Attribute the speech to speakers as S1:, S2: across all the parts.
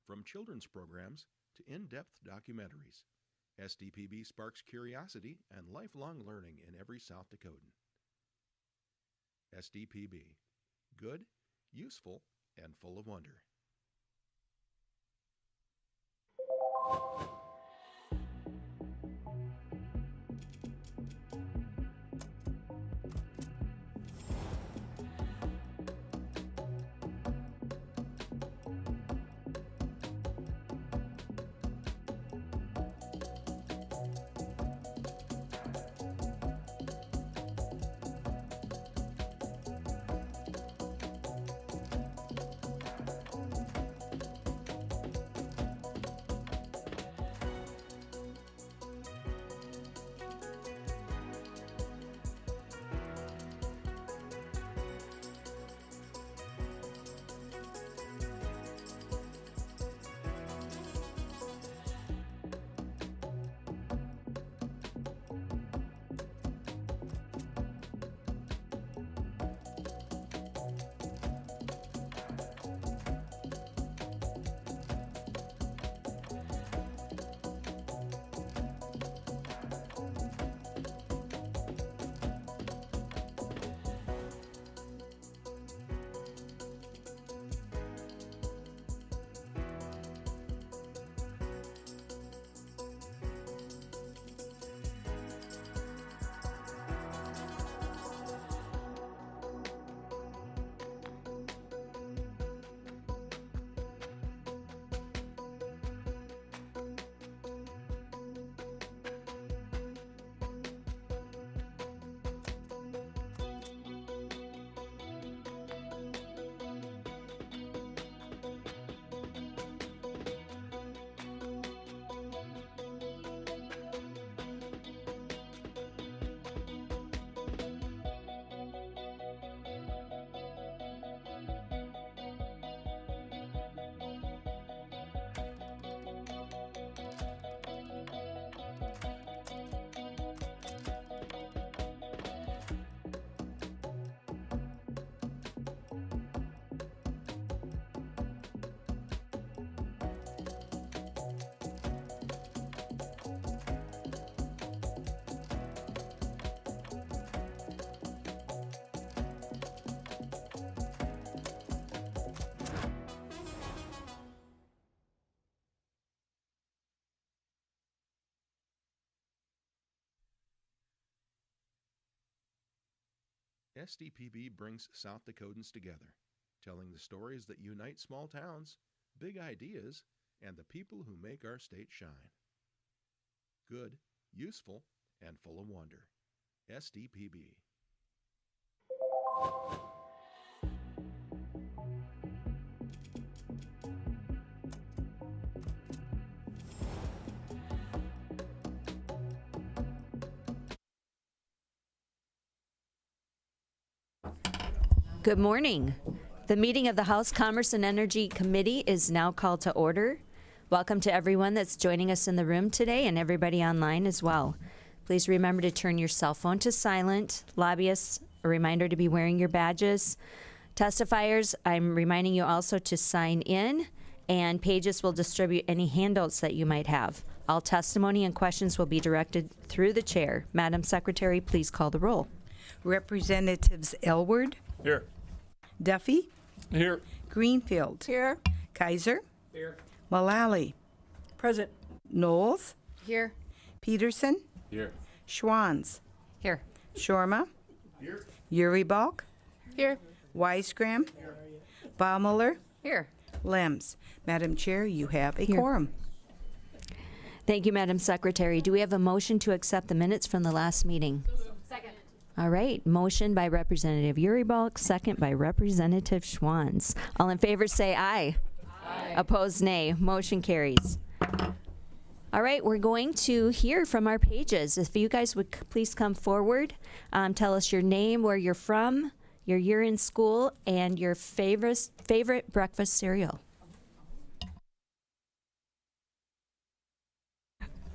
S1: From children's programs to in-depth documentaries, SDPB sparks curiosity and lifelong learning in every South Dakotan. SDPB, good, useful, and full of wonder. SDPB brings South Dakotans together, telling the stories that unite small towns, big ideas, and the people who make our state shine. Good, useful, and full of wonder. SDPB.
S2: Good morning. The meeting of the House Commerce and Energy Committee is now called to order. Welcome to everyone that's joining us in the room today and everybody online as well. Please remember to turn your cell phone to silent. Lobbyists, a reminder to be wearing your badges. Testifiers, I'm reminding you also to sign in, and Pages will distribute any handouts that you might have. All testimony and questions will be directed through the chair. Madam Secretary, please call the roll.
S3: Representatives Elward,
S4: Here.
S3: Duffy,
S4: Here.
S3: Greenfield,
S5: Here.
S3: Kaiser,
S4: Here.
S3: Mullally,
S5: Present.
S3: Knowles,
S5: Here.
S3: Peterson,
S4: Here.
S3: Schwanz,
S2: Here.
S3: Shorma,
S4: Here.
S3: Uribalk,
S5: Here.
S3: Weisgram, Baumiller,
S5: Here.
S3: Lems. Madam Chair, you have a
S2: Here.
S3: quorum.
S2: Thank you, Madam Secretary. Do we have a motion to accept the minutes from the last meeting?
S5: Second.
S2: All right, motion by Representative Uribalk, second by Representative Schwanz. All in favor say aye. Aye. Opposed, nay. Motion carries. All right, we're going to hear from our pages. If you guys would please come forward, tell us your name, where you're from, your year in school, and your favorite breakfast cereal.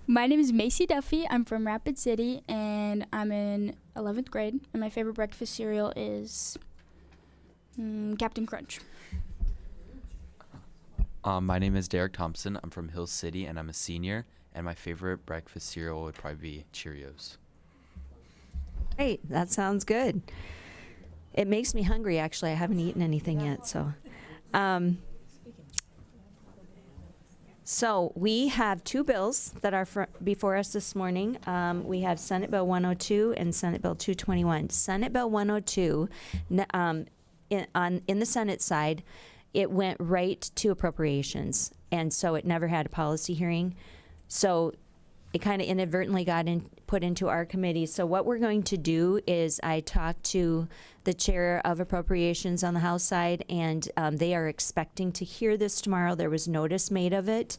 S6: My name is Macy Duffy. I'm from Rapid City, and I'm in 11th grade. And my favorite breakfast cereal is Captain Crunch.
S4: My name is Derek Thompson. I'm from Hill City, and I'm a senior. And my favorite breakfast cereal would probably be Cheerios.
S2: Great, that sounds good. It makes me hungry, actually. I haven't eaten anything yet, so. So we have two bills that are before us this morning. We have Senate Bill 102 and Senate Bill 221. Senate Bill 102, in the Senate side, it went right to appropriations, and so it never had a policy hearing. So it kind of inadvertently got put into our committee. So what we're going to do is I talked to the chair of appropriations on the House side, and they are expecting to hear this tomorrow. There was notice made of it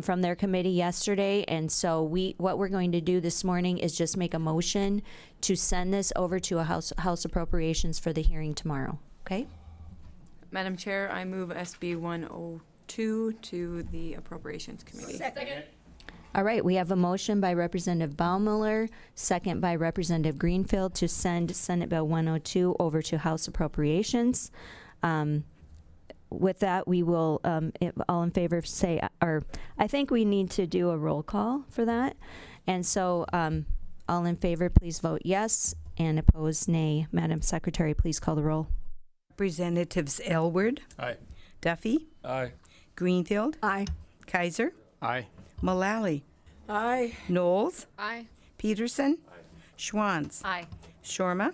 S2: from their committee yesterday, and so what we're going to do this morning is just make a motion to send this over to a House Appropriations for the hearing tomorrow. Okay?
S5: Madam Chair, I move SB 102 to the Appropriations Committee.
S7: Second.
S2: All right, we have a motion by Representative Baumiller, second by Representative Greenfield to send Senate Bill 102 over to House Appropriations. With that, we will, all in favor say, or I think we need to do a roll call for that. And so all in favor, please vote yes, and opposed, nay. Madam Secretary, please call the roll.
S3: Representatives Elward,
S7: Aye.
S3: Duffy,
S7: Aye.
S3: Greenfield,
S5: Aye.
S3: Kaiser,
S7: Aye.
S3: Mullally,
S5: Aye.
S3: Knowles,
S5: Aye.
S3: Peterson, Schwanz,
S5: Aye.
S3: Shorma,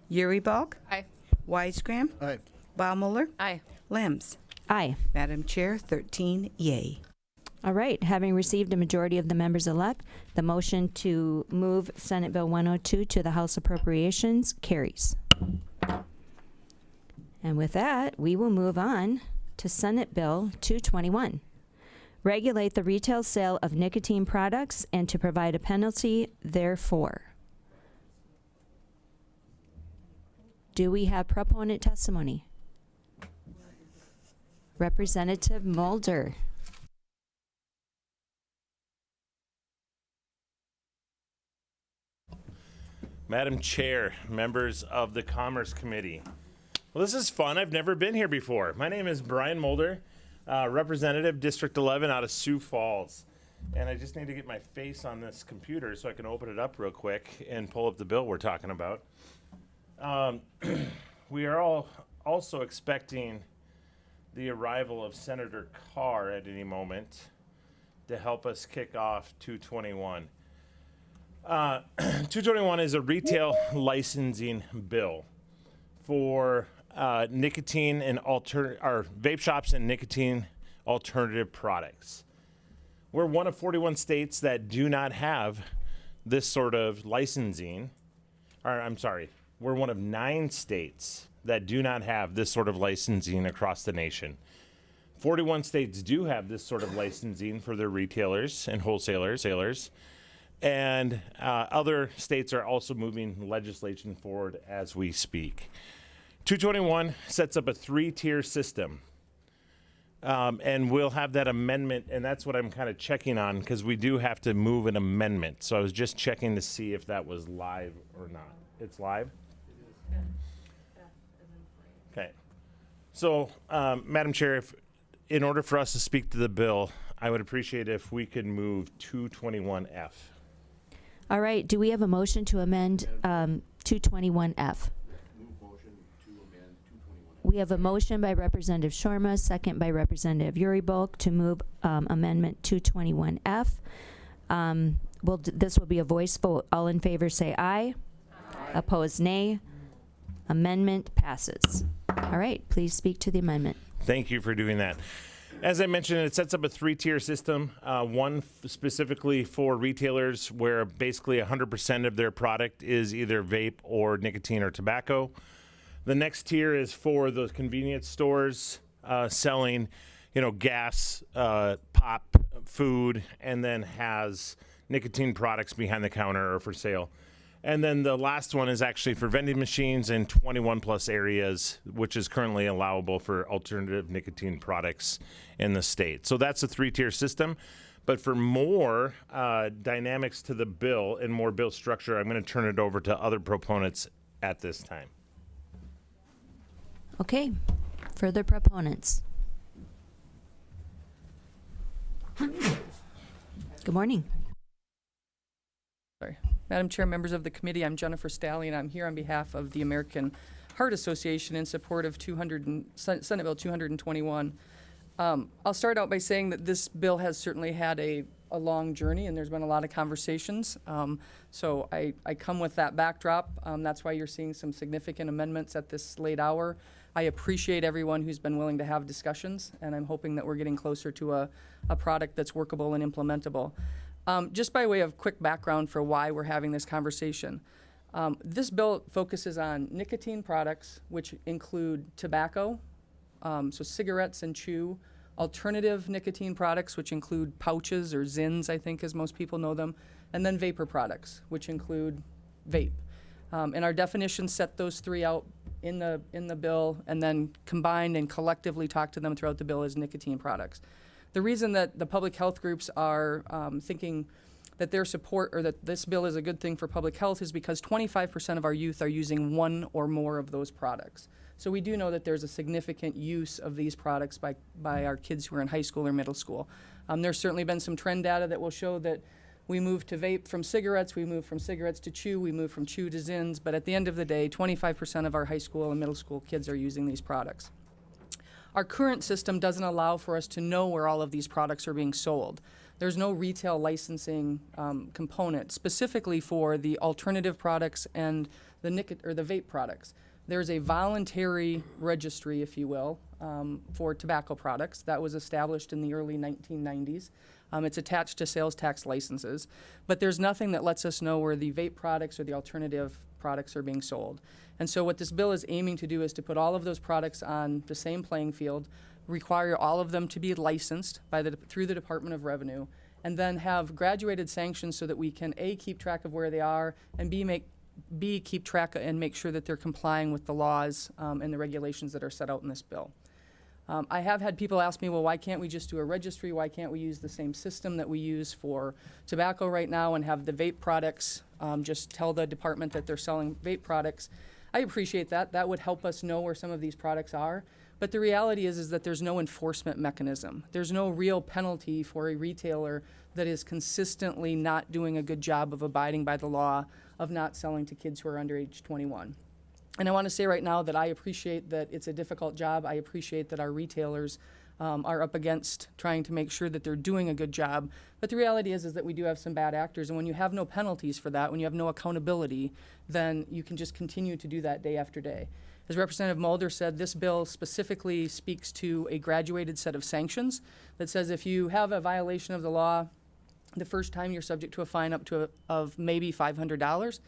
S3: Uribalk,
S5: Aye.
S3: Weisgram,
S7: Aye.
S3: Baumiller,
S5: Aye.
S3: Lems.
S2: Aye.
S3: Madam Chair, 13 yay.
S2: All right, having received a majority of the members elect, the motion to move Senate Bill 102 to the House Appropriations carries. And with that, we will move on to Senate Bill 221. Regulate the retail sale of nicotine products and to provide a penalty therefor. Do we have proponent testimony? Representative Mulder.
S8: Madam Chair, members of the Commerce Committee. Well, this is fun. I've never been here before. My name is Brian Mulder, Representative District 11 out of Sioux Falls. And I just need to get my face on this computer so I can open it up real quick and pull up the bill we're talking about. We are all also expecting the arrival of Senator Carr at any moment to help us kick off 221. 221 is a retail licensing bill for nicotine and vape shops and nicotine alternative products. We're one of 41 states that do not have this sort of licensing. We're one of 9 states that do not have this sort of licensing across the nation. 41 states do have this sort of licensing for their retailers and wholesalers. And other states are also moving legislation forward as we speak. 221 sets up a 3-tier system. And we'll have that amendment, and that's what I'm kind of checking on because we do have to move an amendment. So I was just checking to see if that was live or not. It's live? Okay. So, Madam Chair, in order for us to speak to the bill, I would appreciate if we could move 221F.
S2: All right, do we have a motion to amend 221F? We have a motion by Representative Shorma, second by Representative Uribalk to move Amendment 221F. This will be a voice vote. All in favor say aye. Opposed, nay. Amendment passes. All right, please speak to the amendment.
S8: Thank you for doing that. As I mentioned, it sets up a 3-tier system, one specifically for retailers where basically 100% of their product is either vape or nicotine or tobacco. The next tier is for those convenience stores selling, gas, pop, food, and then has nicotine products behind the counter or for sale. And then the last one is actually for vending machines in 21-plus areas, which is currently allowable for alternative nicotine products in the state. So that's a 3-tier system. But for more dynamics to the bill and more bill structure, I'm going to turn it over to other proponents at this time.
S2: Okay, further proponents. Good morning.
S7: Sorry. Madam Chair, members of the committee, I'm Jennifer Stalley, and I'm here on behalf of the American Heart Association in support of Senate Bill 221. I'll start out by saying that this bill has certainly had a long journey, and there's been a lot of conversations. So I come with that backdrop. That's why you're seeing some significant amendments at this late hour. I appreciate everyone who's been willing to have discussions, and I'm hoping that we're getting closer to a product that's workable and implementable. Just by way of quick background for why we're having this conversation. This bill focuses on nicotine products, which include tobacco, so cigarettes and chew, alternative nicotine products, which include pouches or Zins, I think as most people know them, and then vapor products, which include vape. And our definitions set those three out in the bill and then combined and collectively talk to them throughout the bill as nicotine products. The reason that the public health groups are thinking that their support or that this bill is a good thing for public health is because 25% of our youth are using one or more of those products. So we do know that there's a significant use of these products by our kids who are in high school or middle school. There's certainly been some trend data that will show that we moved to vape from cigarettes, we moved from cigarettes to chew, we moved from chew to Zins, but at the end of the day, 25% of our high school and middle school kids are using these products. Our current system doesn't allow for us to know where all of these products are being sold. There's no retail licensing component specifically for the alternative products and the vape products. There's a voluntary registry, if you will, for tobacco products that was established in the early 1990s. It's attached to sales tax licenses, but there's nothing that lets us know where the vape products or the alternative products are being sold. And so what this bill is aiming to do is to put all of those products on the same playing field, require all of them to be licensed through the Department of Revenue, and then have graduated sanctions so that we can A, keep track of where they are, and B, keep track and make sure that they're complying with the laws and the regulations that are set out in this bill. I have had people ask me, well, why can't we just do a registry? Why can't we use the same system that we use for tobacco right now and have the vape products just tell the department that they're selling vape products? I appreciate that. That would help us know where some of these products are. But the reality is that there's no enforcement mechanism. There's no real penalty for a retailer that is consistently not doing a good job of abiding by the law of not selling to kids who are under age 21. And I want to say right now that I appreciate that it's a difficult job. I appreciate that our retailers are up against trying to make sure that they're doing a good job. But the reality is that we do have some bad actors. And when you have no penalties for that, when you have no accountability, then you can just continue to do that day after day. As Representative Mulder said, this bill specifically speaks to a graduated set of sanctions that says if you have a violation of the law, the first time you're subject to a fine up to of maybe $500,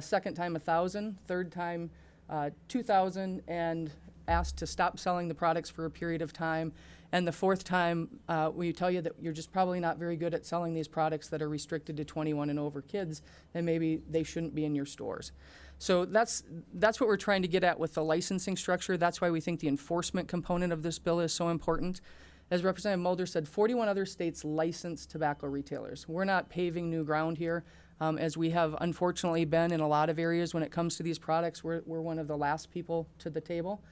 S7: second time $1,000, third time $2,000, and asked to stop selling the products for a period of time. And the fourth time, we tell you that you're just probably not very good at selling these products that are restricted to 21 and over kids, and maybe they shouldn't be in your stores. So that's what we're trying to get at with the licensing structure. That's why we think the enforcement component of this bill is so important. As Representative Mulder said, 41 other states license tobacco retailers. We're not paving new ground here. As we have unfortunately been in a lot of areas when it comes to these products, we're one of the last people to the table.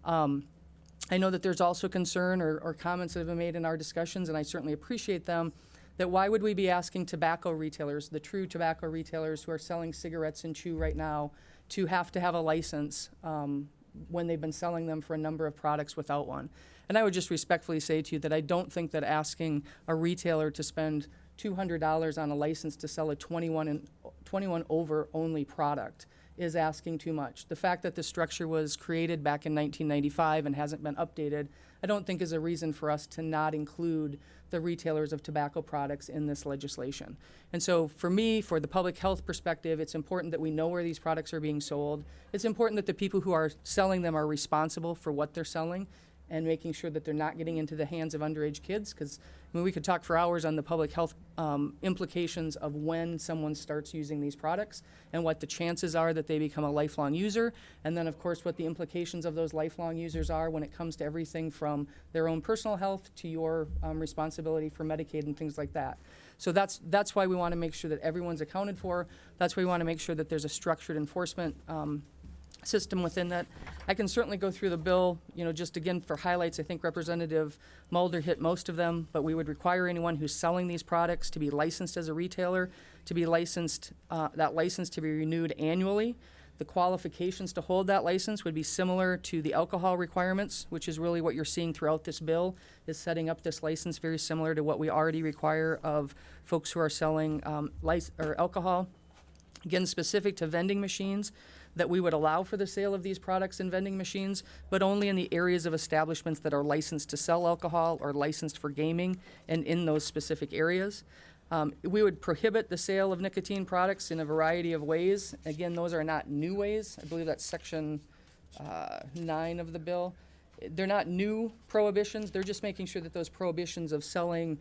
S7: I know that there's also concern or comments that have been made in our discussions, and I certainly appreciate them, that why would we be asking tobacco retailers, the true tobacco retailers who are selling cigarettes and chew right now, to have a license when they've been selling them for a number of products without one. And I would just respectfully say to you that I don't think that asking a retailer to spend $200 on a license to sell a 21 over only product is asking too much. The fact that the structure was created back in 1995 and hasn't been updated, I don't think is a reason for us to not include the retailers of tobacco products in this legislation. And so for me, for the public health perspective, it's important that we know where these products are being sold. It's important that the people who are selling them are responsible for what they're selling and making sure that they're not getting into the hands of underage kids, because we could talk for hours on the public health implications of when someone starts using these products and what the chances are that they become a lifelong user, and then of course what the implications of those lifelong users are when it comes to everything from their own personal health to your responsibility for Medicaid and things like that. So that's why we want to make sure that everyone's accounted for. That's why we want to make sure that there's a structured enforcement system within that. I can certainly go through the bill, just again for highlights. I think Representative Mulder hit most of them, but we would require anyone who's selling these products to be licensed as a retailer, to be licensed, that license to be renewed annually. The qualifications to hold that license would be similar to the alcohol requirements, which is really what you're seeing throughout this bill, is setting up this license very similar to what we already require of folks who are selling alcohol. Again, specific to vending machines, that we would allow for the sale of these products in vending machines, but only in the areas of establishments that are licensed to sell alcohol or licensed for gaming and in those specific areas. We would prohibit the sale of nicotine products in a variety of ways. Again, those are not new ways. I believe that's section 9 of the bill. They're not new prohibitions. They're just making sure that those prohibitions of selling,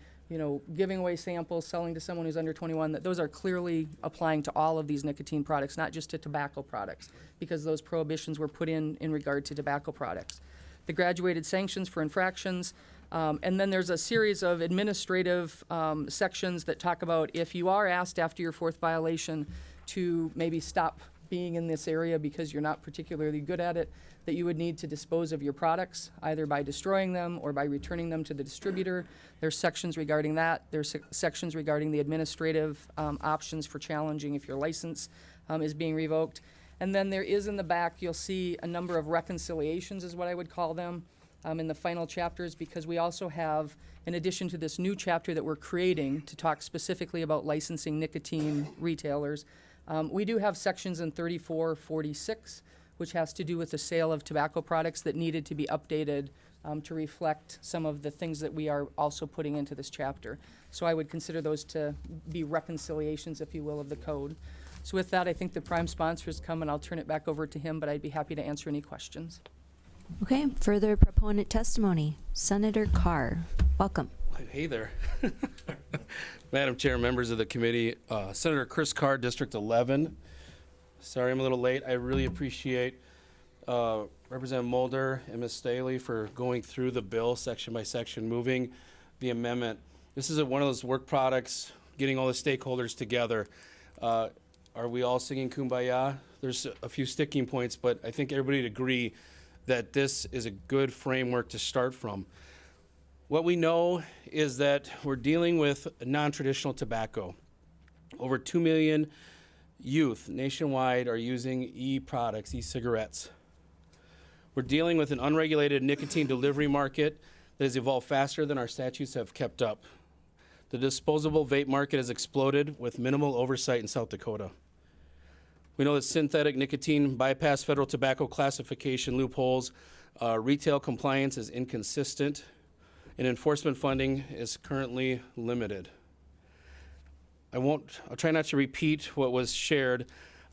S7: giving away samples, selling to someone who's under 21, that those are clearly applying to all of these nicotine products, not just to tobacco products, because those prohibitions were put in regard to tobacco products. The graduated sanctions for infractions, and then there's a series of administrative sections that talk about if you are asked after your 4th violation to maybe stop being in this area because you're not particularly good at it, that you would need to dispose of your products, either by destroying them or by returning them to the distributor. There's sections regarding that. There's sections regarding the administrative options for challenging if your license is being revoked. And then there is in the back, you'll see a number of reconciliations is what I would call them in the final chapters, because we also have, in addition to this new chapter that we're creating to talk specifically about licensing nicotine retailers, we do have sections in 3446, which has to do with the sale of tobacco products that needed to be updated to reflect some of the things that we are also putting into this chapter. So I would consider those to be reconciliations, if you will, of the code. So with that, I think the prime sponsor has come, and I'll turn it back over to him, but I'd be happy to answer any questions.
S2: Okay, further proponent testimony. Senator Carr, welcome.
S9: Hey there. Madam Chair, members of the committee, Senator Chris Carr, District 11. Sorry I'm a little late. I really appreciate Representative Mulder and Ms. Staley for going through the bill section by section, moving the amendment. This is one of those work products, getting all the stakeholders together. Are we all singing Kumbaya? There's a few sticking points, but I think everybody would agree that this is a good framework to start from. What we know is that we're dealing with non-traditional tobacco. Over 2 million youth nationwide are using e-products, e-cigarettes. We're dealing with an unregulated nicotine delivery market that has evolved faster than our statutes have kept up. The disposable vape market has exploded with minimal oversight in South Dakota. We know that synthetic nicotine bypass federal tobacco classification loopholes, retail compliance is inconsistent, and enforcement funding is currently limited. I'll try not to repeat what was shared.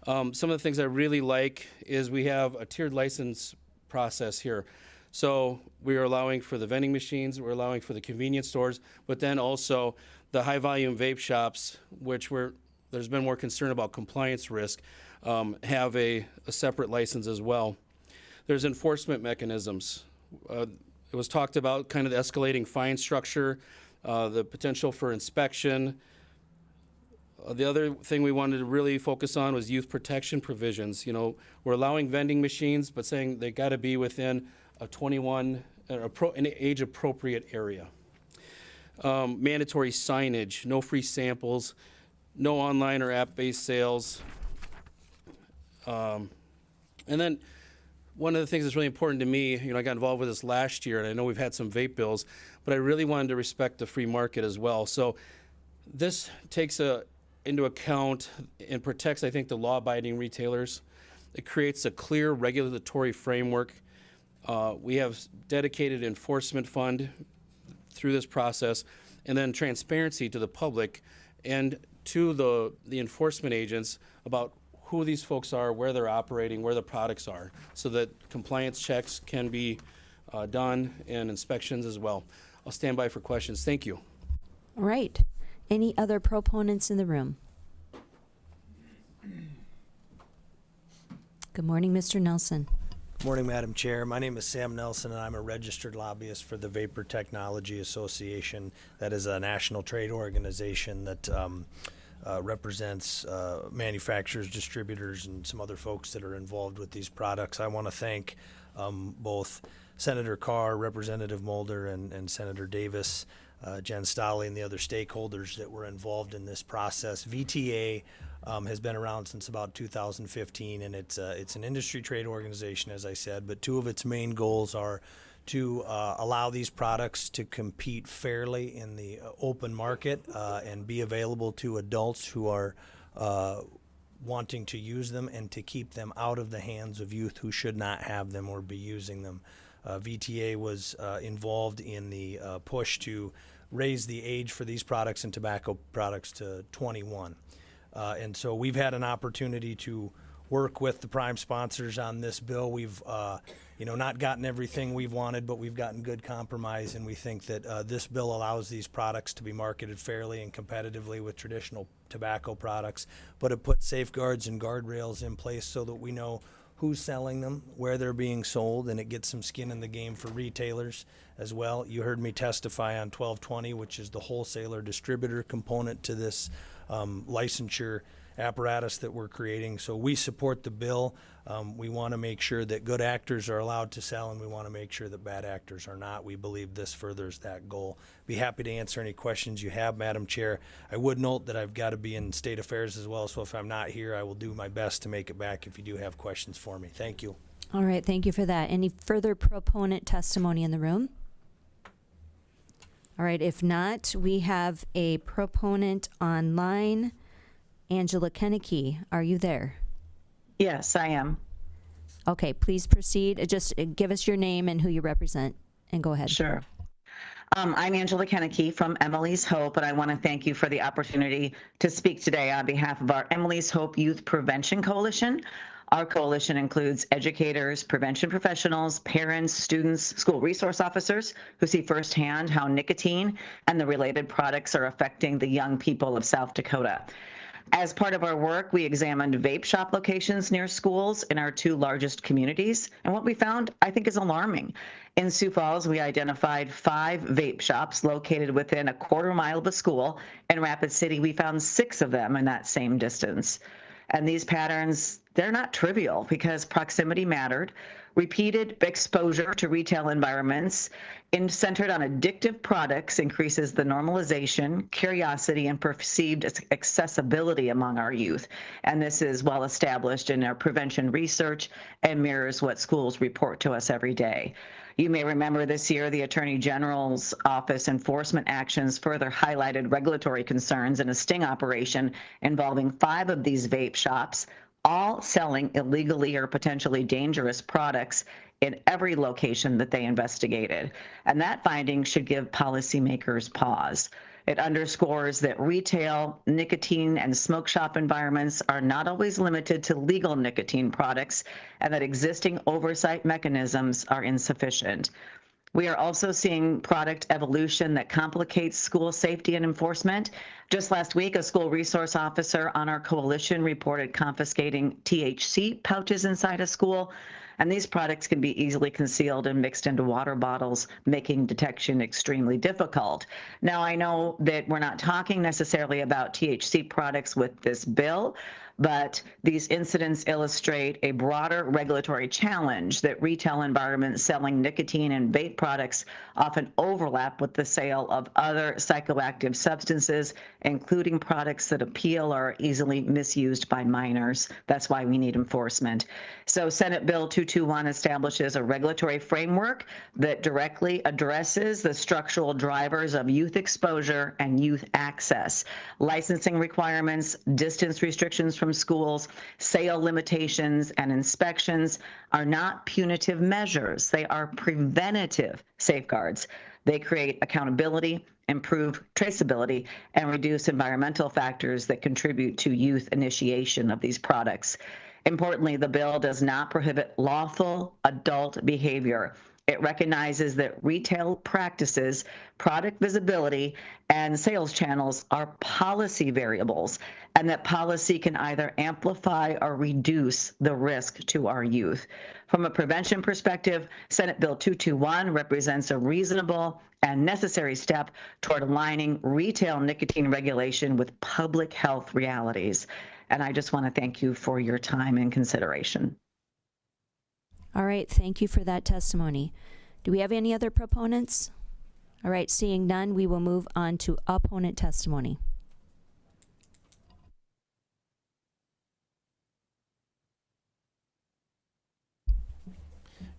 S9: Some of the things I really like is we have a tiered license process here. So we are allowing for the vending machines, we're allowing for the convenience stores, but then also the high volume vape shops, which there's been more concern about compliance risk, have a separate license as well. There's enforcement mechanisms. It was talked about kind of the escalating fine structure, the potential for inspection. The other thing we wanted to really focus on was youth protection provisions. We're allowing vending machines, but saying they got to be within a 21, an age-appropriate area. Mandatory signage, no free samples, no online or app-based sales. And then one of the things that's really important to me, I got involved with this last year, and I know we've had some vape bills, but I really wanted to respect the free market as well. So this takes into account and protects, I think, the law-abiding retailers. It creates a clear regulatory framework. We have dedicated enforcement fund through this process, and then transparency to the public and to the enforcement agents about who these folks are, where they're operating, where the products are, so that compliance checks can be done and inspections as well. I'll stand by for questions. Thank you.
S2: All right. Any other proponents in the room? Good morning, Mr. Nelson.
S10: Morning, Madam Chair. My name is Sam Nelson, and I'm a registered lobbyist for the Vapor Technology Association. That is a national trade organization that represents manufacturers, distributors, and some other folks that are involved with these products. I want to thank both Senator Carr, Representative Mulder, and Senator Davis, Jen Stolle, and the other stakeholders that were involved in this process. VTA has been around since about 2015, and it's an industry trade organization, as I said, but two of its main goals are to allow these products to compete fairly in the open market and be available to adults who are wanting to use them, and to keep them out of the hands of youth who should not have them or be using them. VTA was involved in the push to raise the age for these products and tobacco products to 21. And so we've had an opportunity to work with the prime sponsors on this bill. We've not gotten everything we've wanted, but we've gotten good compromise, and we think that this bill allows these products to be marketed fairly and competitively with traditional tobacco products, but it puts safeguards and guardrails in place so that we know who's selling them, where they're being sold, and it gets some skin in the game for retailers as well. You heard me testify on 1220, which is the wholesaler distributor component to this licensure apparatus that we're creating. So we support the bill. We want to make sure that good actors are allowed to sell, and we want to make sure that bad actors are not. We believe this furthers that goal. Be happy to answer any questions you have, Madam Chair. I would note that I've got to be in state affairs as well, so if I'm not here, I will do my best to make it back if you do have questions for me. Thank you.
S2: All right, thank you for that. Any further proponent testimony in the room? All right, if not, we have a proponent online. Angela Kennecke, are you there?
S11: Yes, I am.
S2: Okay, please proceed. Just give us your name and who you represent, and go ahead.
S11: Sure. I'm Angela Kennecke from Emily's Hope, and I want to thank you for the opportunity to speak today on behalf of our Emily's Hope Youth Prevention Coalition. Our coalition includes educators, prevention professionals, parents, students, school resource officers who see firsthand how nicotine and the related products are affecting the young people of South Dakota. As part of our work, we examined vape shop locations near schools in our two largest communities, and what we found, I think, is alarming. In Sioux Falls, we identified 5 vape shops located within a quarter-mile of a school. In Rapid City, we found 6 of them in that same distance. And these patterns, they're not trivial because proximity mattered. Repeated exposure to retail environments centered on addictive products increases the normalization, curiosity, and perceived accessibility among our youth. And this is well established in our prevention research and mirrors what schools report to us every day. You may remember this year, the Attorney General's Office enforcement actions further highlighted regulatory concerns in a sting operation involving 5 of these vape shops, all selling illegally or potentially dangerous products in every location that they investigated. And that finding should give policymakers pause. It underscores that retail, nicotine, and smoke shop environments are not always limited to legal nicotine products, and that existing oversight mechanisms are insufficient. We are also seeing product evolution that complicates school safety and enforcement. Just last week, a school resource officer on our coalition reported confiscating THC pouches inside a school, and these products can be easily concealed and mixed into water bottles, making detection extremely difficult. Now, I know that we're not talking necessarily about THC products with this bill, but these incidents illustrate a broader regulatory challenge that retail environments selling nicotine and vape products often overlap with the sale of other psychoactive substances, including products that appeal or are easily misused by minors. That's why we need enforcement. So Senate Bill 221 establishes a regulatory framework that directly addresses the structural drivers of youth exposure and youth access. Licensing requirements, distance restrictions from schools, sale limitations, and inspections are not punitive measures. They are preventative safeguards. They create accountability, improve traceability, and reduce environmental factors that contribute to youth initiation of these products. Importantly, the bill does not prohibit lawful adult behavior. It recognizes that retail practices, product visibility, and sales channels are policy variables, and that policy can either amplify or reduce the risk to our youth. From a prevention perspective, Senate Bill 221 represents a reasonable and necessary step toward aligning retail nicotine regulation with public health realities. And I just want to thank you for your time and consideration.
S2: All right, thank you for that testimony. Do we have any other proponents? All right, seeing none, we will move on to opponent testimony.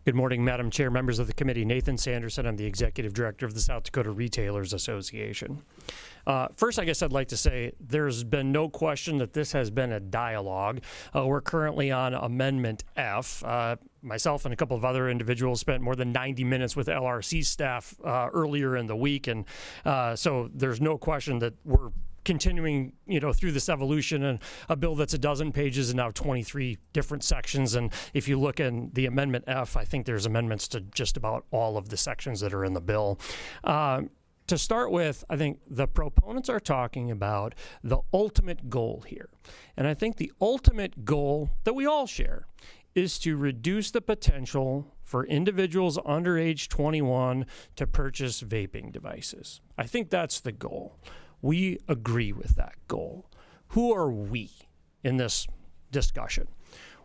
S12: Good morning, Madam Chair, members of the committee. Nathan Sanderson. I'm the Executive Director of the South Dakota Retailers Association. First, I guess I'd like to say there's been no question that this has been a dialogue. We're currently on Amendment F. Myself and a couple of other individuals spent more than 90 minutes with LRC staff earlier in the week, and so there's no question that we're continuing, through this evolution, and a bill that's a dozen pages and now 23 different sections. And if you look in the Amendment F, I think there's amendments to just about all of the sections that are in the bill. To start with, I think the proponents are talking about the ultimate goal here. And I think the ultimate goal that we all share is to reduce the potential for individuals under age 21 to purchase vaping devices. I think that's the goal. We agree with that goal. Who are we in this discussion?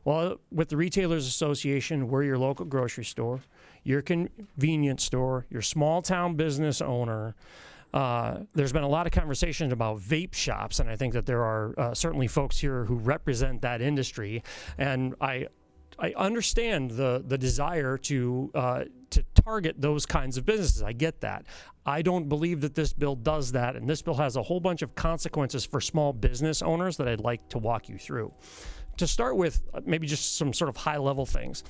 S12: Well, with the Retailers Association, we're your local grocery store, your convenience store, your small town business owner. There's been a lot of conversation about vape shops, and I think that there are certainly folks here who represent that industry. And I understand the desire to target those kinds of businesses. I get that. I don't believe that this bill does that, and this bill has a whole bunch of consequences for small business owners that I'd like to walk you through. To start with, maybe just some sort of high-level things.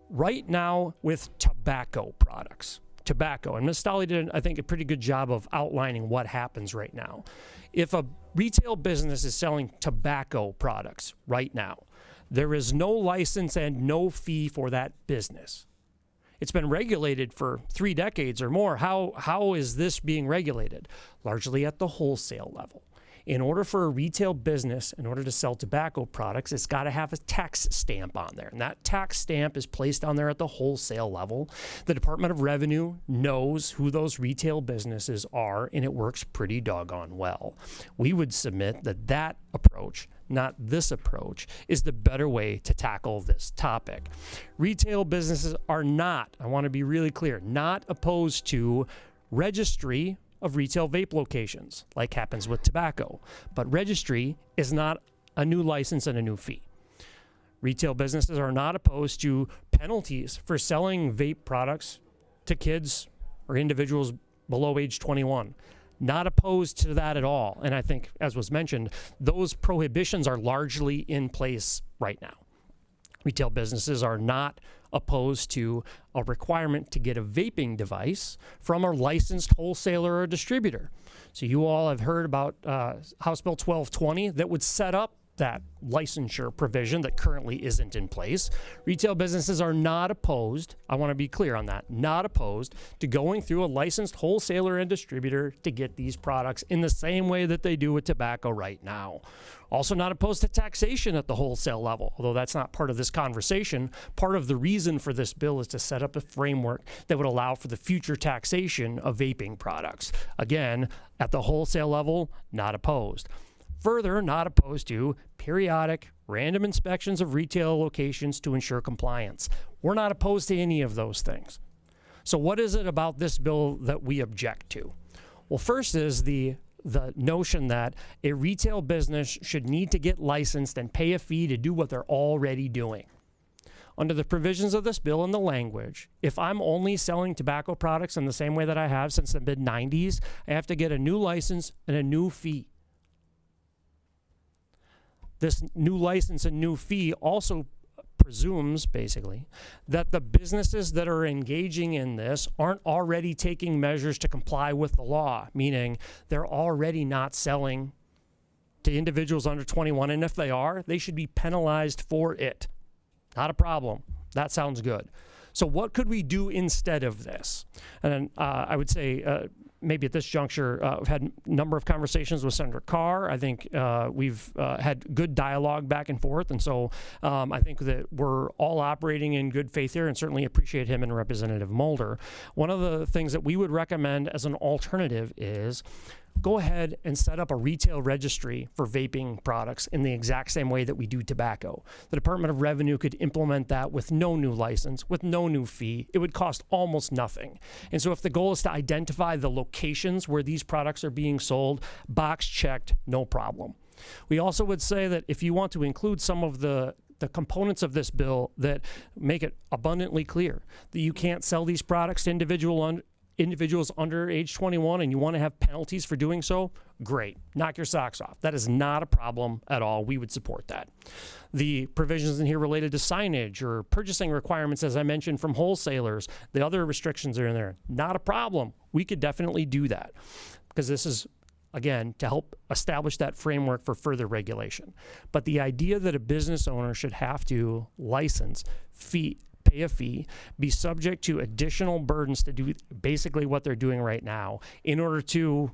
S12: Right now, with tobacco products, and Ms. Stolle did, I think, a pretty good job of outlining what happens right now. If a retail business is selling tobacco products right now, there is no license and no fee for that business. It's been regulated for 3 decades or more. How is this being regulated? Largely at the wholesale level. In order for a retail business, in order to sell tobacco products, it's got to have a tax stamp on there. And that tax stamp is placed on there at the wholesale level. The Department of Revenue knows who those retail businesses are, and it works pretty doggone well. We would submit that that approach, not this approach, is the better way to tackle this topic. Retail businesses are not, I want to be really clear, not opposed to registry of retail vape locations, like happens with tobacco. But registry is not a new license and a new fee. Retail businesses are not opposed to penalties for selling vape products to kids or individuals below age 21. Not opposed to that at all. And I think, as was mentioned, those prohibitions are largely in place right now. Retail businesses are not opposed to a requirement to get a vaping device from a licensed wholesaler or distributor. So you all have heard about House Bill 1220 that would set up that licensure provision that currently isn't in place. Retail businesses are not opposed, I want to be clear on that, not opposed to going through a licensed wholesaler and distributor to get these products in the same way that they do with tobacco right now. Also not opposed to taxation at the wholesale level, although that's not part of this conversation. Part of the reason for this bill is to set up a framework that would allow for the future taxation of vaping products. Again, at the wholesale level, not opposed. Further, not opposed to periodic random inspections of retail locations to ensure compliance. We're not opposed to any of those things. So what is it about this bill that we object to? Well, first is the notion that a retail business should need to get licensed and pay a fee to do what they're already doing. Under the provisions of this bill and the language, if I'm only selling tobacco products in the same way that I have since the mid-90s, I have to get a new license and a new fee. This new license and new fee also presumes, basically, that the businesses that are engaging in this aren't already taking measures to comply with the law, meaning they're already not selling to individuals under 21, and if they are, they should be penalized for it. Not a problem. That sounds good. So what could we do instead of this? And I would say maybe at this juncture, we've had a number of conversations with Senator Carr. I think we've had good dialogue back and forth. And so I think that we're all operating in good faith here and certainly appreciate him and Representative Mulder. One of the things that we would recommend as an alternative is go ahead and set up a retail registry for vaping products in the exact same way that we do tobacco. The Department of Revenue could implement that with no new license, with no new fee. It would cost almost nothing. And so if the goal is to identify the locations where these products are being sold, box checked, no problem. We also would say that if you want to include some of the components of this bill that make it abundantly clear that you can't sell these products to individuals under age 21 and you want to have penalties for doing so, great. Knock your socks off. That is not a problem at all. We would support that. The provisions in here related to signage or purchasing requirements, as I mentioned, from wholesalers, the other restrictions are in there. Not a problem. We could definitely do that because this is, again, to help establish that framework for further regulation. But the idea that a business owner should have to license, pay a fee, be subject to additional burdens to do basically what they're doing right now in order to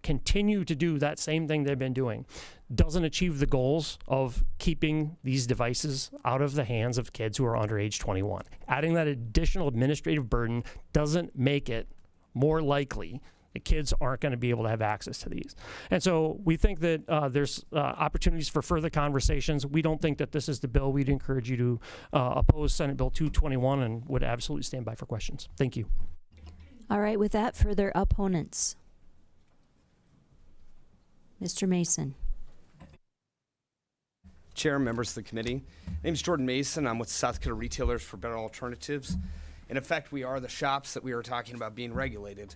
S12: continue to do that same thing they've been doing doesn't achieve the goals of keeping these devices out of the hands of kids who are under age 21. Adding that additional administrative burden doesn't make it more likely the kids aren't going to be able to have access to these. And so we think that there's opportunities for further conversations. We don't think that this is the bill. We'd encourage you to oppose Senate Bill 221 and would absolutely stand by for questions. Thank you.
S2: All right, with that, further opponents. Mr. Mason.
S13: Chair, members of the committee. My name is Jordan Mason. I'm with South Dakota Retailers for Better Alternatives. In effect, we are the shops that we are talking about being regulated.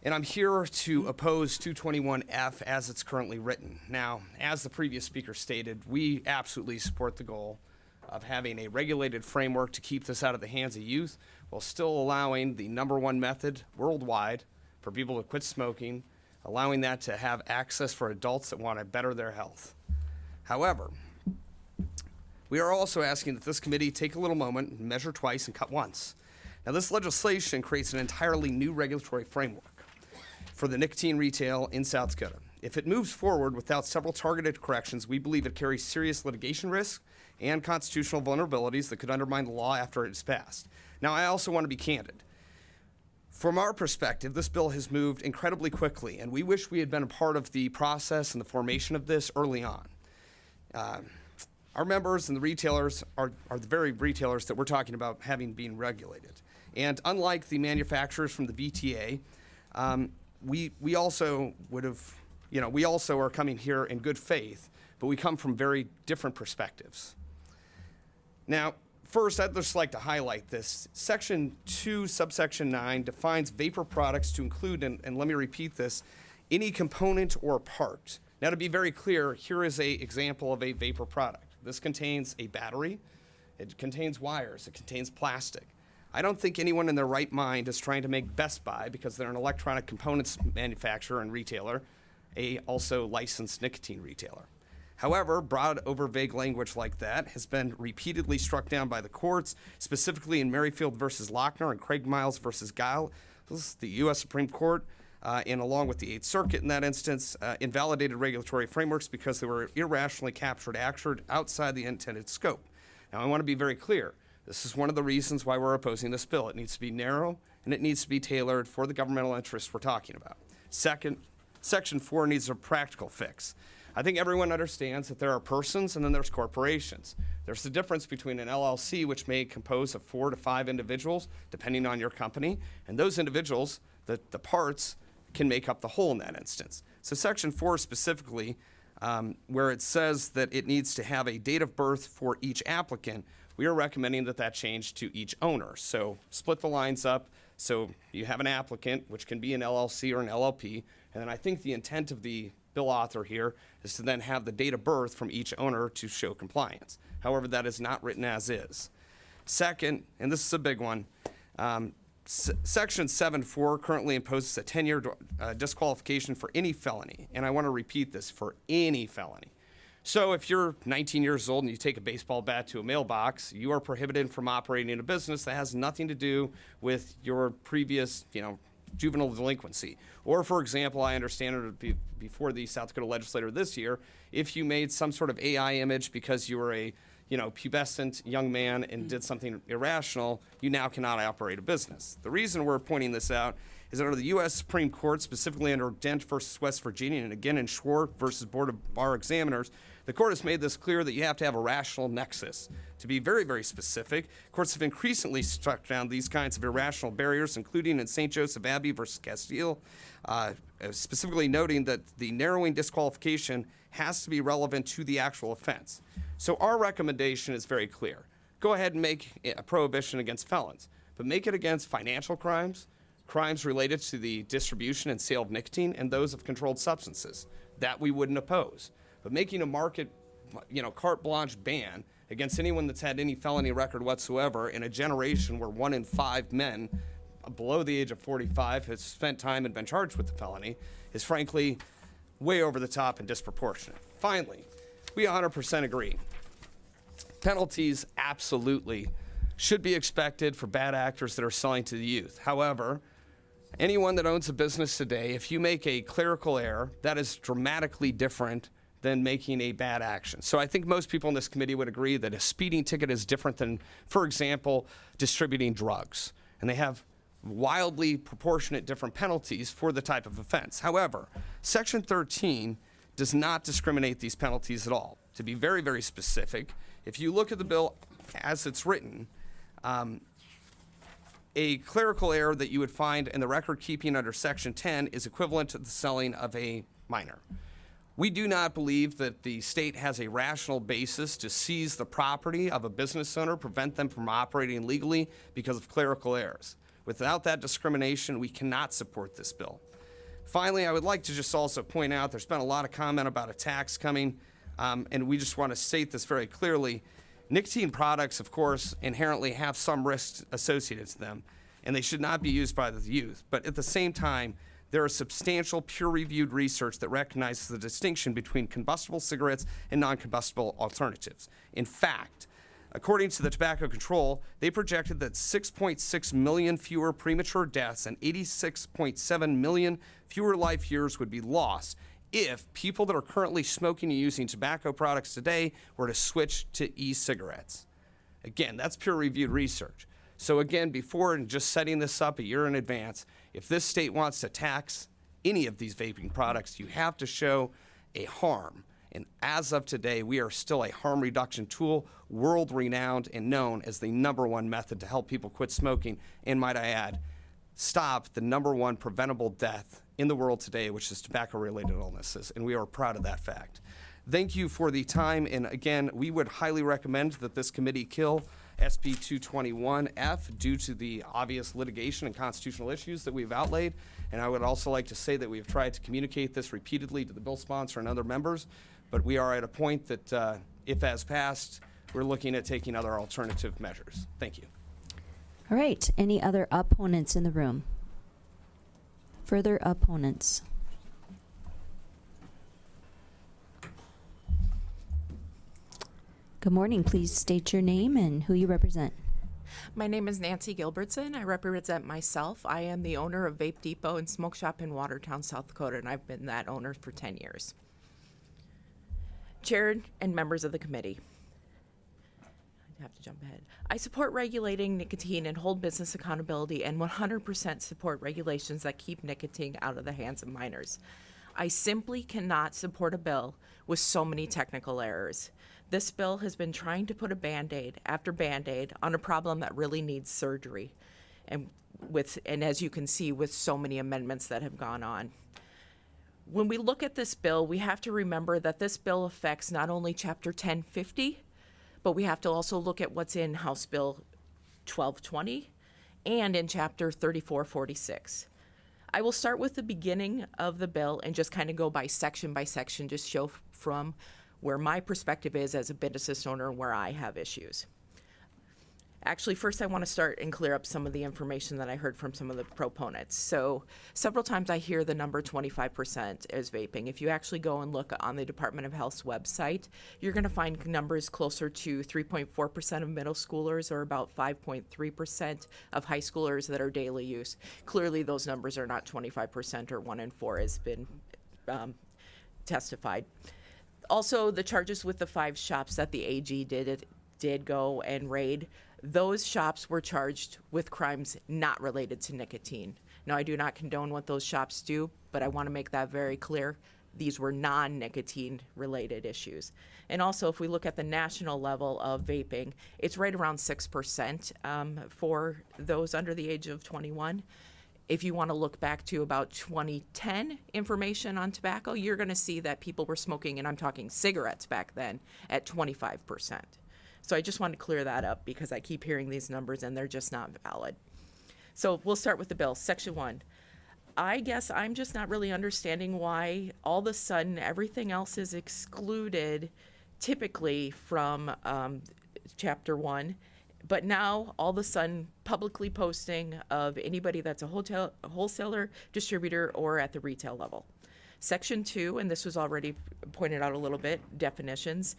S13: And I'm here to oppose 221F as it's currently written. Now, as the previous speaker stated, we absolutely support the goal of having a regulated framework to keep this out of the hands of youth while still allowing the #1 method worldwide for people to quit smoking, allowing that to have access for adults that want to better their health. However, we are also asking that this committee take a little moment, measure twice, and cut once. Now, this legislation creates an entirely new regulatory framework for the nicotine retail in South Dakota. If it moves forward without several targeted corrections, we believe it carries serious litigation risks and constitutional vulnerabilities that could undermine the law after it is passed. Now, I also want to be candid. From our perspective, this bill has moved incredibly quickly, and we wish we had been a part of the process and the formation of this early on. Our members and the retailers are the very retailers that we're talking about having been regulated. And unlike the manufacturers from the VTA, we also would have, we also are coming here in good faith, but we come from very different perspectives. Now, first, I'd just like to highlight this. Section 2, subsection 9 defines vapor products to include, and let me repeat this, any component or part. Now, to be very clear, here is an example of a vapor product. This contains a battery, it contains wires, it contains plastic. I don't think anyone in their right mind is trying to make Best Buy, because they're an electronic components manufacturer and retailer, a also licensed nicotine retailer. However, broad over vague language like that has been repeatedly struck down by the courts, specifically in Merrifield versus Lochner and Craig Miles versus Guile. This is the U.S. Supreme Court, and along with the 8th Circuit in that instance, invalidated regulatory frameworks because they were irrationally captured outside the intended scope. Now, I want to be very clear. This is one of the reasons why we're opposing this bill. It needs to be narrow, and it needs to be tailored for the governmental interests we're talking about. Second, Section 4 needs a practical fix. I think everyone understands that there are persons and then there's corporations. There's the difference between an LLC, which may compose of 4 to 5 individuals, depending on your company, and those individuals, the parts, can make up the whole in that instance. So Section 4 specifically, where it says that it needs to have a date of birth for each applicant, we are recommending that that change to each owner. So split the lines up. So you have an applicant, which can be an LLC or an LLP, and then I think the intent of the bill author here is to then have the date of birth from each owner to show compliance. However, that is not written as is. Second, and this is a big one, Section 7.4 currently imposes a 10-year disqualification for any felony, and I want to repeat this, for any felony. So if you're 19 years old and you take a baseball bat to a mailbox, you are prohibited from operating a business that has nothing to do with your previous, juvenile delinquency. Or, for example, I understand before the South Dakota legislature this year, if you made some sort of AI image because you were a pubescent young man and did something irrational, you now cannot operate a business. The reason we're pointing this out is that under the U.S. Supreme Court, specifically under Dent versus West Virginia, and again in Schwartz versus Board of Bar Examiners, the court has made this clear that you have to have a rational nexus. To be very, very specific, courts have increasingly struck down these kinds of irrational barriers, including in St. Joseph Abbey versus Castile, specifically noting that the narrowing disqualification has to be relevant to the actual offense. So our recommendation is very clear. Go ahead and make a prohibition against felons, but make it against financial crimes, crimes related to the distribution and sale of nicotine, and those of controlled substances. That we wouldn't oppose. But making a market, carte blanche ban against anyone that's had any felony record whatsoever in a generation where 1 in 5 men below the age of 45 has spent time and been charged with the felony is frankly way over the top and disproportionate. Finally, we 100% agree. Penalties absolutely should be expected for bad actors that are selling to the youth. However, anyone that owns a business today, if you make a clerical error, that is dramatically different than making a bad action. So I think most people in this committee would agree that a speeding ticket is different than, for example, distributing drugs. And they have wildly proportionate different penalties for the type of offense. However, Section 13 does not discriminate these penalties at all. To be very, very specific, if you look at the bill as it's written, a clerical error that you would find in the record keeping under Section 10 is equivalent to the selling of a minor. We do not believe that the state has a rational basis to seize the property of a business owner, prevent them from operating legally because of clerical errors. Without that discrimination, we cannot support this bill. Finally, I would like to just also point out there's been a lot of comment about a tax coming, and we just want to state this very clearly. Nicotine products, of course, inherently have some risks associated to them, and they should not be used by the youth. But at the same time, there is substantial peer-reviewed research that recognizes the distinction between combustible cigarettes and non-combustible alternatives. In fact, according to the Tobacco Control, they projected that 6.6 million fewer premature deaths and 86.7 million fewer life years would be lost if people that are currently smoking and using tobacco products today were to switch to e-cigarettes. Again, that's peer-reviewed research. So again, before just setting this up a year in advance, if this state wants to tax any of these vaping products, you have to show a harm. And as of today, we are still a harm reduction tool, world-renowned and known as the #1 method to help people quit smoking. And might I add, stop the #1 preventable death in the world today, which is tobacco-related illnesses. And we are proud of that fact. Thank you for the time. And again, we would highly recommend that this committee kill SB 221F due to the obvious litigation and constitutional issues that we've outlaid. And I would also like to say that we've tried to communicate this repeatedly to the bill sponsor and other members, but we are at a point that if as passed, we're looking at taking other alternative measures. Thank you.
S2: All right. Any other opponents in the room? Further opponents? Good morning. Please state your name and who you represent.
S14: My name is Nancy Gilbertson. I represent myself. I am the owner of Vape Depot and Smoke Shop in Watertown, South Dakota, and I've been that owner for 10 years. Chair and members of the committee, I have to jump ahead. I support regulating nicotine and hold business accountability and 100% support regulations that keep nicotine out of the hands of minors. I simply cannot support a bill with so many technical errors. This bill has been trying to put a Band-Aid after Band-Aid on a problem that really needs surgery, and as you can see, with so many amendments that have gone on. When we look at this bill, we have to remember that this bill affects not only Chapter 1050, but we have to also look at what's in House Bill 1220 and in Chapter 3446. I will start with the beginning of the bill and just kind of go by section, just show from where my perspective is as a business owner and where I have issues. Actually, first I want to start and clear up some of the information that I heard from some of the proponents. So several times I hear the number 25% as vaping. If you actually go and look on the Department of Health's website, you're going to find numbers closer to 3.4% of middle schoolers or about 5.3% of high schoolers that are daily use. Clearly, those numbers are not 25% or 1 in 4 has been testified. Also, the charges with the 5 shops that the AG did go and raid, those shops were charged with crimes not related to nicotine. Now, I do not condone what those shops do, but I want to make that very clear. These were non-nicotine related issues. And also, if we look at the national level of vaping, it's right around 6% for those under the age of 21. If you want to look back to about 2010 information on tobacco, you're going to see that people were smoking, and I'm talking cigarettes back then, at 25%. So I just wanted to clear that up because I keep hearing these numbers and they're just not valid. So we'll start with the bill. Section 1. I guess I'm just not really understanding why all of a sudden everything else is excluded typically from Chapter 1, but now all of a sudden publicly posting of anybody that's a wholesaler, distributor, or at the retail level. Section 2, and this was already pointed out a little bit, definitions.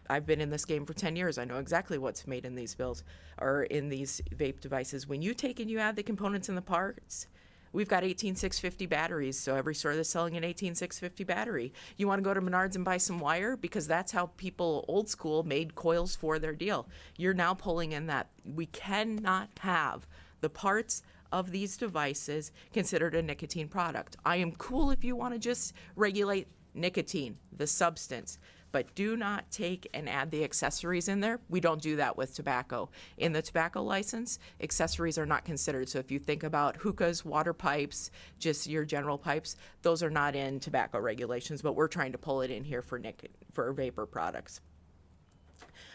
S14: I've been in this game for 10 years. I know exactly what's made in these bills or in these vape devices. When you take and you add the components and the parts, we've got 18650 batteries. So every store that's selling an 18650 battery. You want to go to Menards and buy some wire because that's how people old school made coils for their deal. You're now pulling in that. We cannot have the parts of these devices considered a nicotine product. I am cool if you want to just regulate nicotine, the substance, but do not take and add the accessories in there. We don't do that with tobacco. In the tobacco license, accessories are not considered. So if you think about hookahs, water pipes, just your general pipes, those are not in tobacco regulations, but we're trying to pull it in here for vapor products.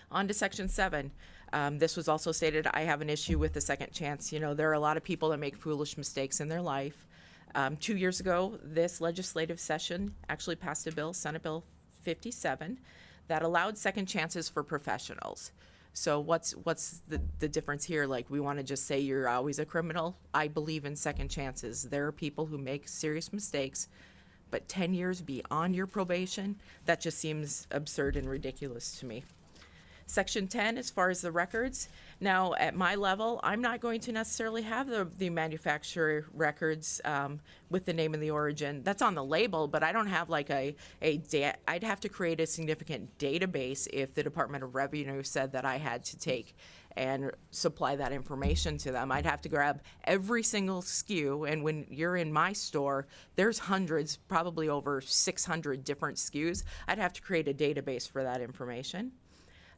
S14: On to Section 7. This was also stated, I have an issue with the second chance. You know, there are a lot of people that make foolish mistakes in their life. 2 years ago, this legislative session actually passed a bill, Senate Bill 57, that allowed second chances for professionals. So what's the difference here? Like, we want to just say you're always a criminal? I believe in second chances. There are people who make serious mistakes, but 10 years beyond your probation, that just seems absurd and ridiculous to me. Section 10, as far as the records, now at my level, I'm not going to necessarily have the manufacturer records with the name and the origin. That's on the label, but I don't have like I'd have to create a significant database if the Department of Revenue said that I had to take and supply that information to them. I'd have to grab every single SKU, and when you're in my store, there's hundreds, probably over 600 different SKUs. I'd have to create a database for that information.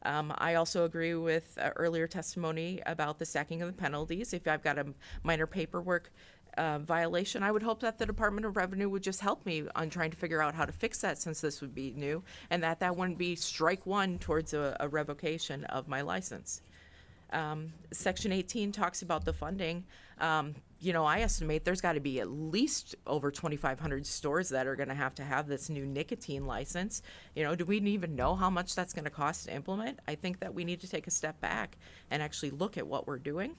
S14: I also agree with earlier testimony about the stacking of the penalties. If I've got a minor paperwork violation, I would hope that the Department of Revenue would just help me on trying to figure out how to fix that, since this would be new, and that wouldn't be strike one towards a revocation of my license. Section 18 talks about the funding. You know, I estimate there's got to be at least over 2,500 stores that are going to have this new nicotine license. You know, do we even know how much that's going to cost to implement? I think that we need to take a step back and actually look at what we're doing.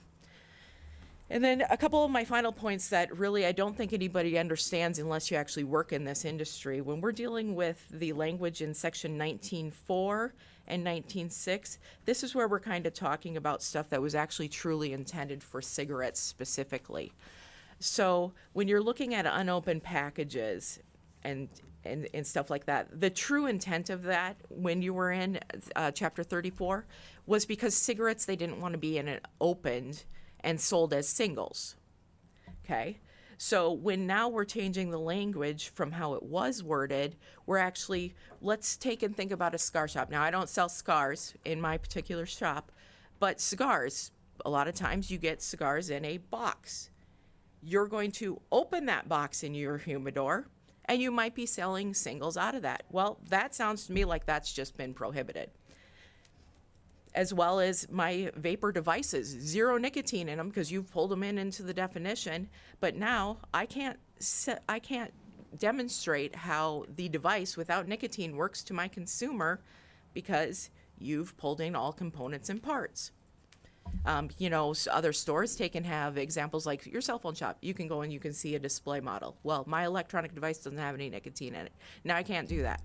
S14: And then a couple of my final points that really I don't think anybody understands unless you actually work in this industry. When we're dealing with the language in Section 19.4 and 19.6, this is where we're kind of talking about stuff that was actually truly intended for cigarettes specifically. So when you're looking at unopened packages and stuff like that, the true intent of that when you were in Chapter 34 was because cigarettes, they didn't want to be in an opened and sold as singles, okay? So when now we're changing the language from how it was worded, we're actually, let's take and think about a cigar shop. Now, I don't sell cigars in my particular shop, but cigars, a lot of times you get cigars in a box. You're going to open that box in your humidor, and you might be selling singles out of that. Well, that sounds to me like that's just been prohibited. As well as my vapor devices, 0 nicotine in them because you've pulled them into the definition. But now I can't demonstrate how the device without nicotine works to my consumer because you've pulled in all components and parts. Other stores can have examples like your cell phone shop. You can go and you can see a display model. Well, my electronic device doesn't have any nicotine in it. Now I can't do that.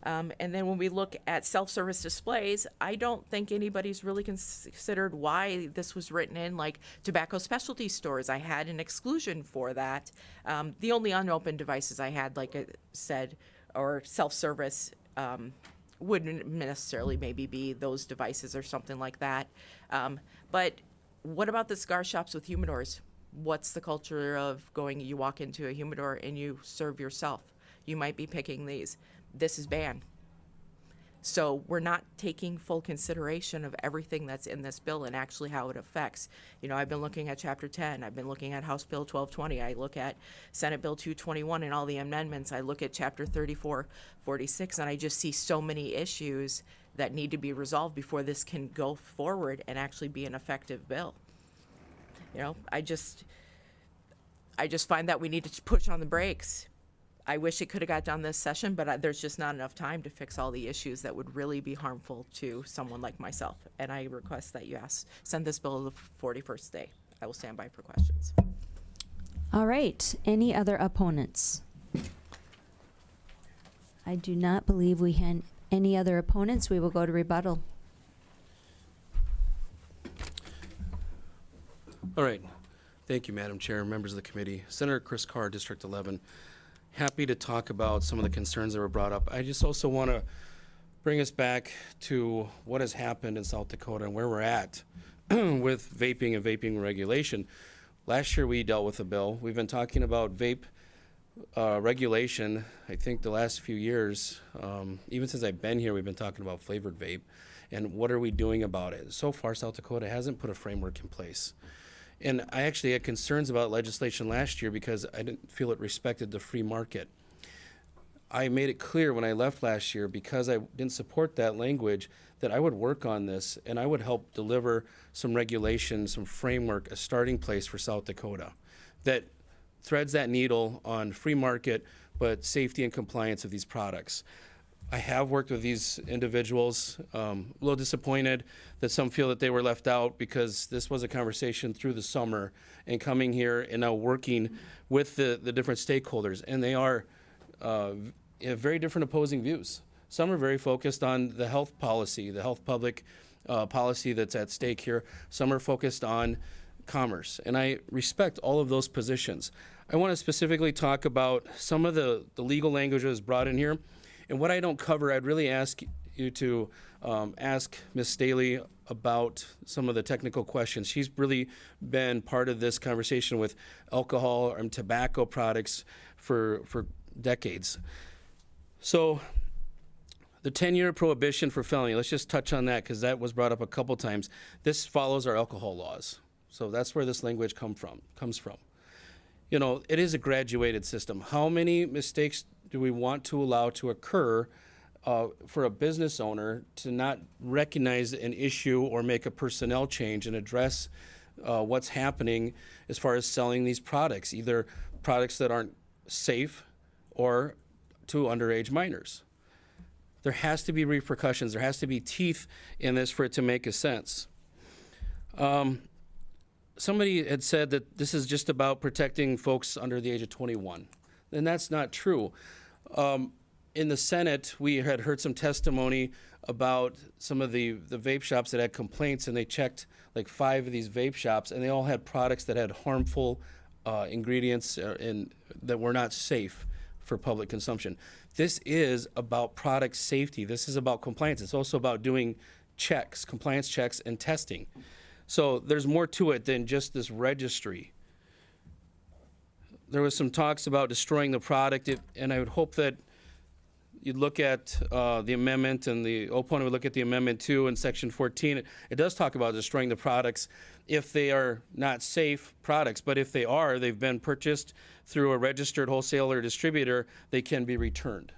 S14: And then when we look at self-service displays, I don't think anybody's really considered why this was written in, like tobacco specialty stores. I had an exclusion for that. The only unopened devices I had, like I said, or self-service, wouldn't necessarily maybe be those devices or something like that. But what about the cigar shops with humidors? What's the culture of going, you walk into a humidor and you serve yourself? You might be picking these. This is banned. So we're not taking full consideration of everything that's in this bill and actually how it affects. I've been looking at Chapter 10. I've been looking at House Bill 1220. I look at Senate Bill 221 and all the amendments. I look at Chapter 3446, and I just see so many issues that need to be resolved before this can go forward and actually be an effective bill. I just find that we need to push on the brakes. I wish it could have got done this session, but there's just not enough time to fix all the issues that would really be harmful to someone like myself. And I request that you send this bill to the 41st day. I will stand by for questions.
S2: All right. Any other opponents? I do not believe we had any other opponents. We will go to rebuttal.
S9: All right. Thank you, Madam Chair, members of the committee. Senator Chris Carr, District 11. Happy to talk about some of the concerns that were brought up. I just also want to bring us back to what has happened in South Dakota and where we're at with vaping and vaping regulation. Last year we dealt with a bill. We've been talking about vape regulation, I think the last few years. Even since I've been here, we've been talking about flavored vape and what are we doing about it. So far, South Dakota hasn't put a framework in place. And I actually had concerns about legislation last year because I didn't feel it respected the free market. I made it clear when I left last year, because I didn't support that language, that I would work on this and I would help deliver some regulation, some framework, a starting place for South Dakota that threads that needle on free market, but safety and compliance of these products. I have worked with these individuals, a little disappointed that some feel that they were left out because this was a conversation through the summer and coming here and now working with the different stakeholders. And they are have very different opposing views. Some are very focused on the health policy, the health public policy that's at stake here. Some are focused on commerce. And I respect all of those positions. I want to specifically talk about some of the legal language that was brought in here. And what I don't cover, I'd really ask you to ask Ms. Staley about some of the technical questions. She's really been part of this conversation with alcohol and tobacco products for decades. So the 10-year prohibition for felony, let's just touch on that because that was brought up a couple times. This follows our alcohol laws. So that's where this language comes from. It is a graduated system. How many mistakes do we want to allow to occur for a business owner to not recognize an issue or make a personnel change and address what's happening as far as selling these products, either products that aren't safe or to underage minors? There has to be repercussions. There has to be teeth in this for it to make a sense. Somebody had said that this is just about protecting folks under the age of 21, and that's not true. In the Senate, we had heard some testimony about some of the vape shops that had complaints, and they checked like 5 of these vape shops, and they all had products that had harmful ingredients that were not safe for public consumption. This is about product safety. This is about compliance. It's also about doing checks, compliance checks, and testing. So there's more to it than just this registry. There was some talks about destroying the product, and I would hope that you'd look at the amendment, and the opponent would look at the amendment too in section 14. It does talk about destroying the products if they are not safe products, but if they are, they've been purchased through a registered wholesaler or distributor, they can be returned.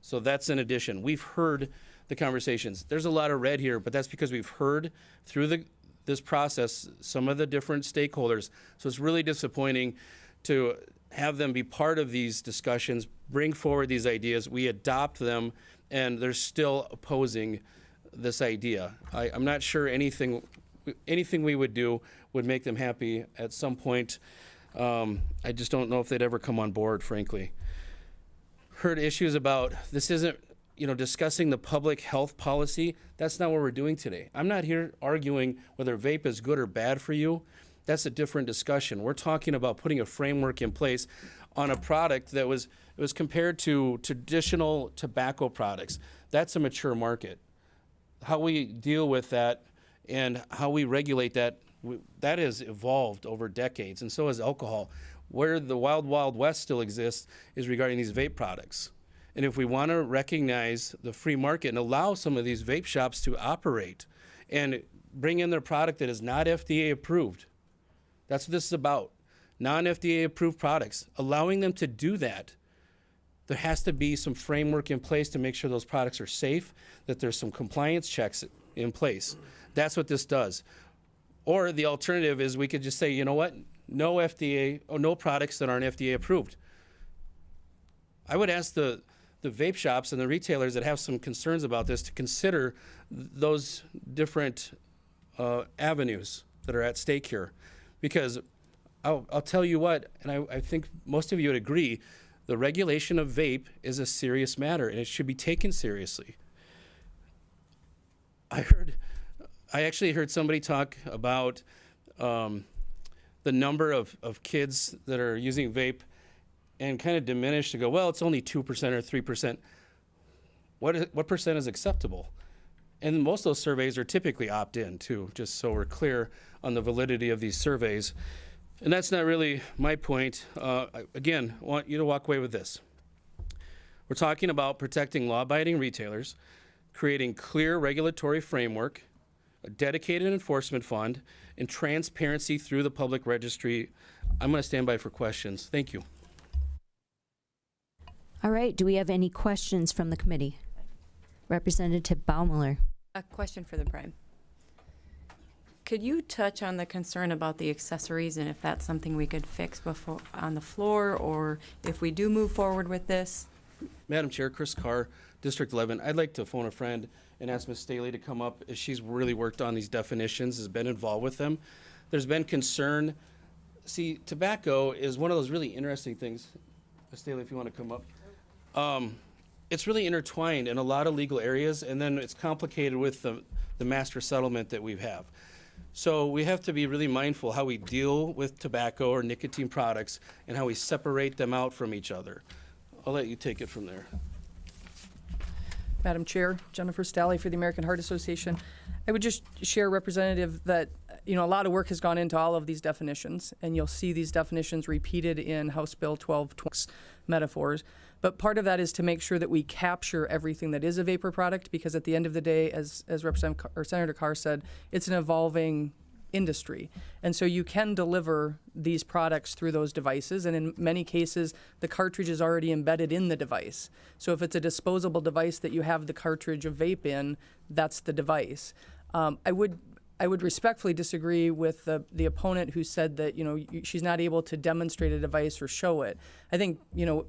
S9: So that's an addition. We've heard the conversations. There's a lot of red here, but that's because we've heard through this process some of the different stakeholders. So it's really disappointing to have them be part of these discussions, bring forward these ideas, we adopt them, and they're still opposing this idea. I'm not sure anything anything we would do would make them happy at some point. I just don't know if they'd ever come on board, frankly. Heard issues about this isn't, discussing the public health policy. That's not what we're doing today. I'm not here arguing whether vape is good or bad for you. That's a different discussion. We're talking about putting a framework in place on a product that was compared to traditional tobacco products. That's a mature market. How we deal with that and how we regulate that, that has evolved over decades, and so has alcohol. Where the wild, wild west still exists is regarding these vape products. And if we want to recognize the free market and allow some of these vape shops to operate and bring in their product that is not FDA approved, that's what this is about. Non-FDA approved products, allowing them to do that. There has to be some framework in place to make sure those products are safe, that there's some compliance checks in place. That's what this does. Or the alternative is we could just say, you know what, no FDA or no products that aren't FDA approved. I would ask the vape shops and the retailers that have some concerns about this to consider those different avenues that are at stake here. Because I'll tell you what, and I think most of you would agree, the regulation of vape is a serious matter and it should be taken seriously. I actually heard somebody talk about the number of kids that are using vape and kind of diminish to go, well, it's only 2% or 3%. What percent is acceptable? And most of those surveys are typically opt-in too, just so we're clear on the validity of these surveys. And that's not really my point. Again, I want you to walk away with this. We're talking about protecting law-abiding retailers, creating clear regulatory framework, a dedicated enforcement fund, and transparency through the public registry. I'm going to stand by for questions. Thank you.
S2: All right, do we have any questions from the committee? Representative Baumler.
S5: A question for the Prime. Could you touch on the concern about the accessories and if that's something we could fix before on the floor, or if we do move forward with this?
S9: Madam Chair, Chris Carr, District 11. I'd like to phone a friend and ask Ms. Staley to come up, as she's really worked on these definitions, has been involved with them. There's been concern. See, tobacco is one of those really interesting things. Ms. Staley, if you want to come up. It's really intertwined in a lot of legal areas, and then it's complicated with the master settlement that we have. So we have to be really mindful how we deal with tobacco or nicotine products and how we separate them out from each other. I'll let you take it from there.
S7: Madam Chair, Jennifer Stalley for the American Heart Association. I would just share, Representative, that a lot of work has gone into all of these definitions, and you'll see these definitions repeated in House Bill 1220 metaphors. But part of that is to make sure that we capture everything that is a vapor product, because at the end of the day, as Senator Carr said, it's an evolving industry. And so you can deliver these products through those devices, and in many cases, the cartridge is already embedded in the device. So if it's a disposable device that you have the cartridge of vape in, that's the device. I would respectfully disagree with the opponent who said that, she's not able to demonstrate a device or show it. I think,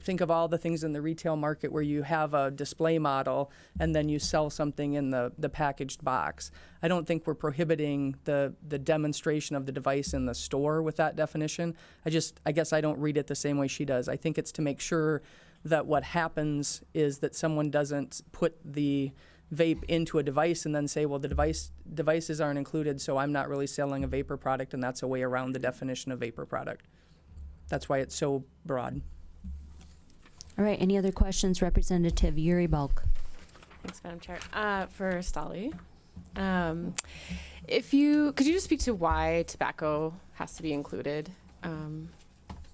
S7: think of all the things in the retail market where you have a display model and then you sell something in the packaged box. I don't think we're prohibiting the demonstration of the device in the store with that definition. I guess I don't read it the same way she does. I think it's to make sure that what happens is that someone doesn't put the vape into a device and then say, well, the devices aren't included, so I'm not really selling a vapor product, and that's a way around the definition of vapor product. That's why it's so broad.
S2: All right, any other questions? Representative Yuri Balk.
S15: Thanks, Madam Chair. For Stalley, could you just speak to why tobacco has to be included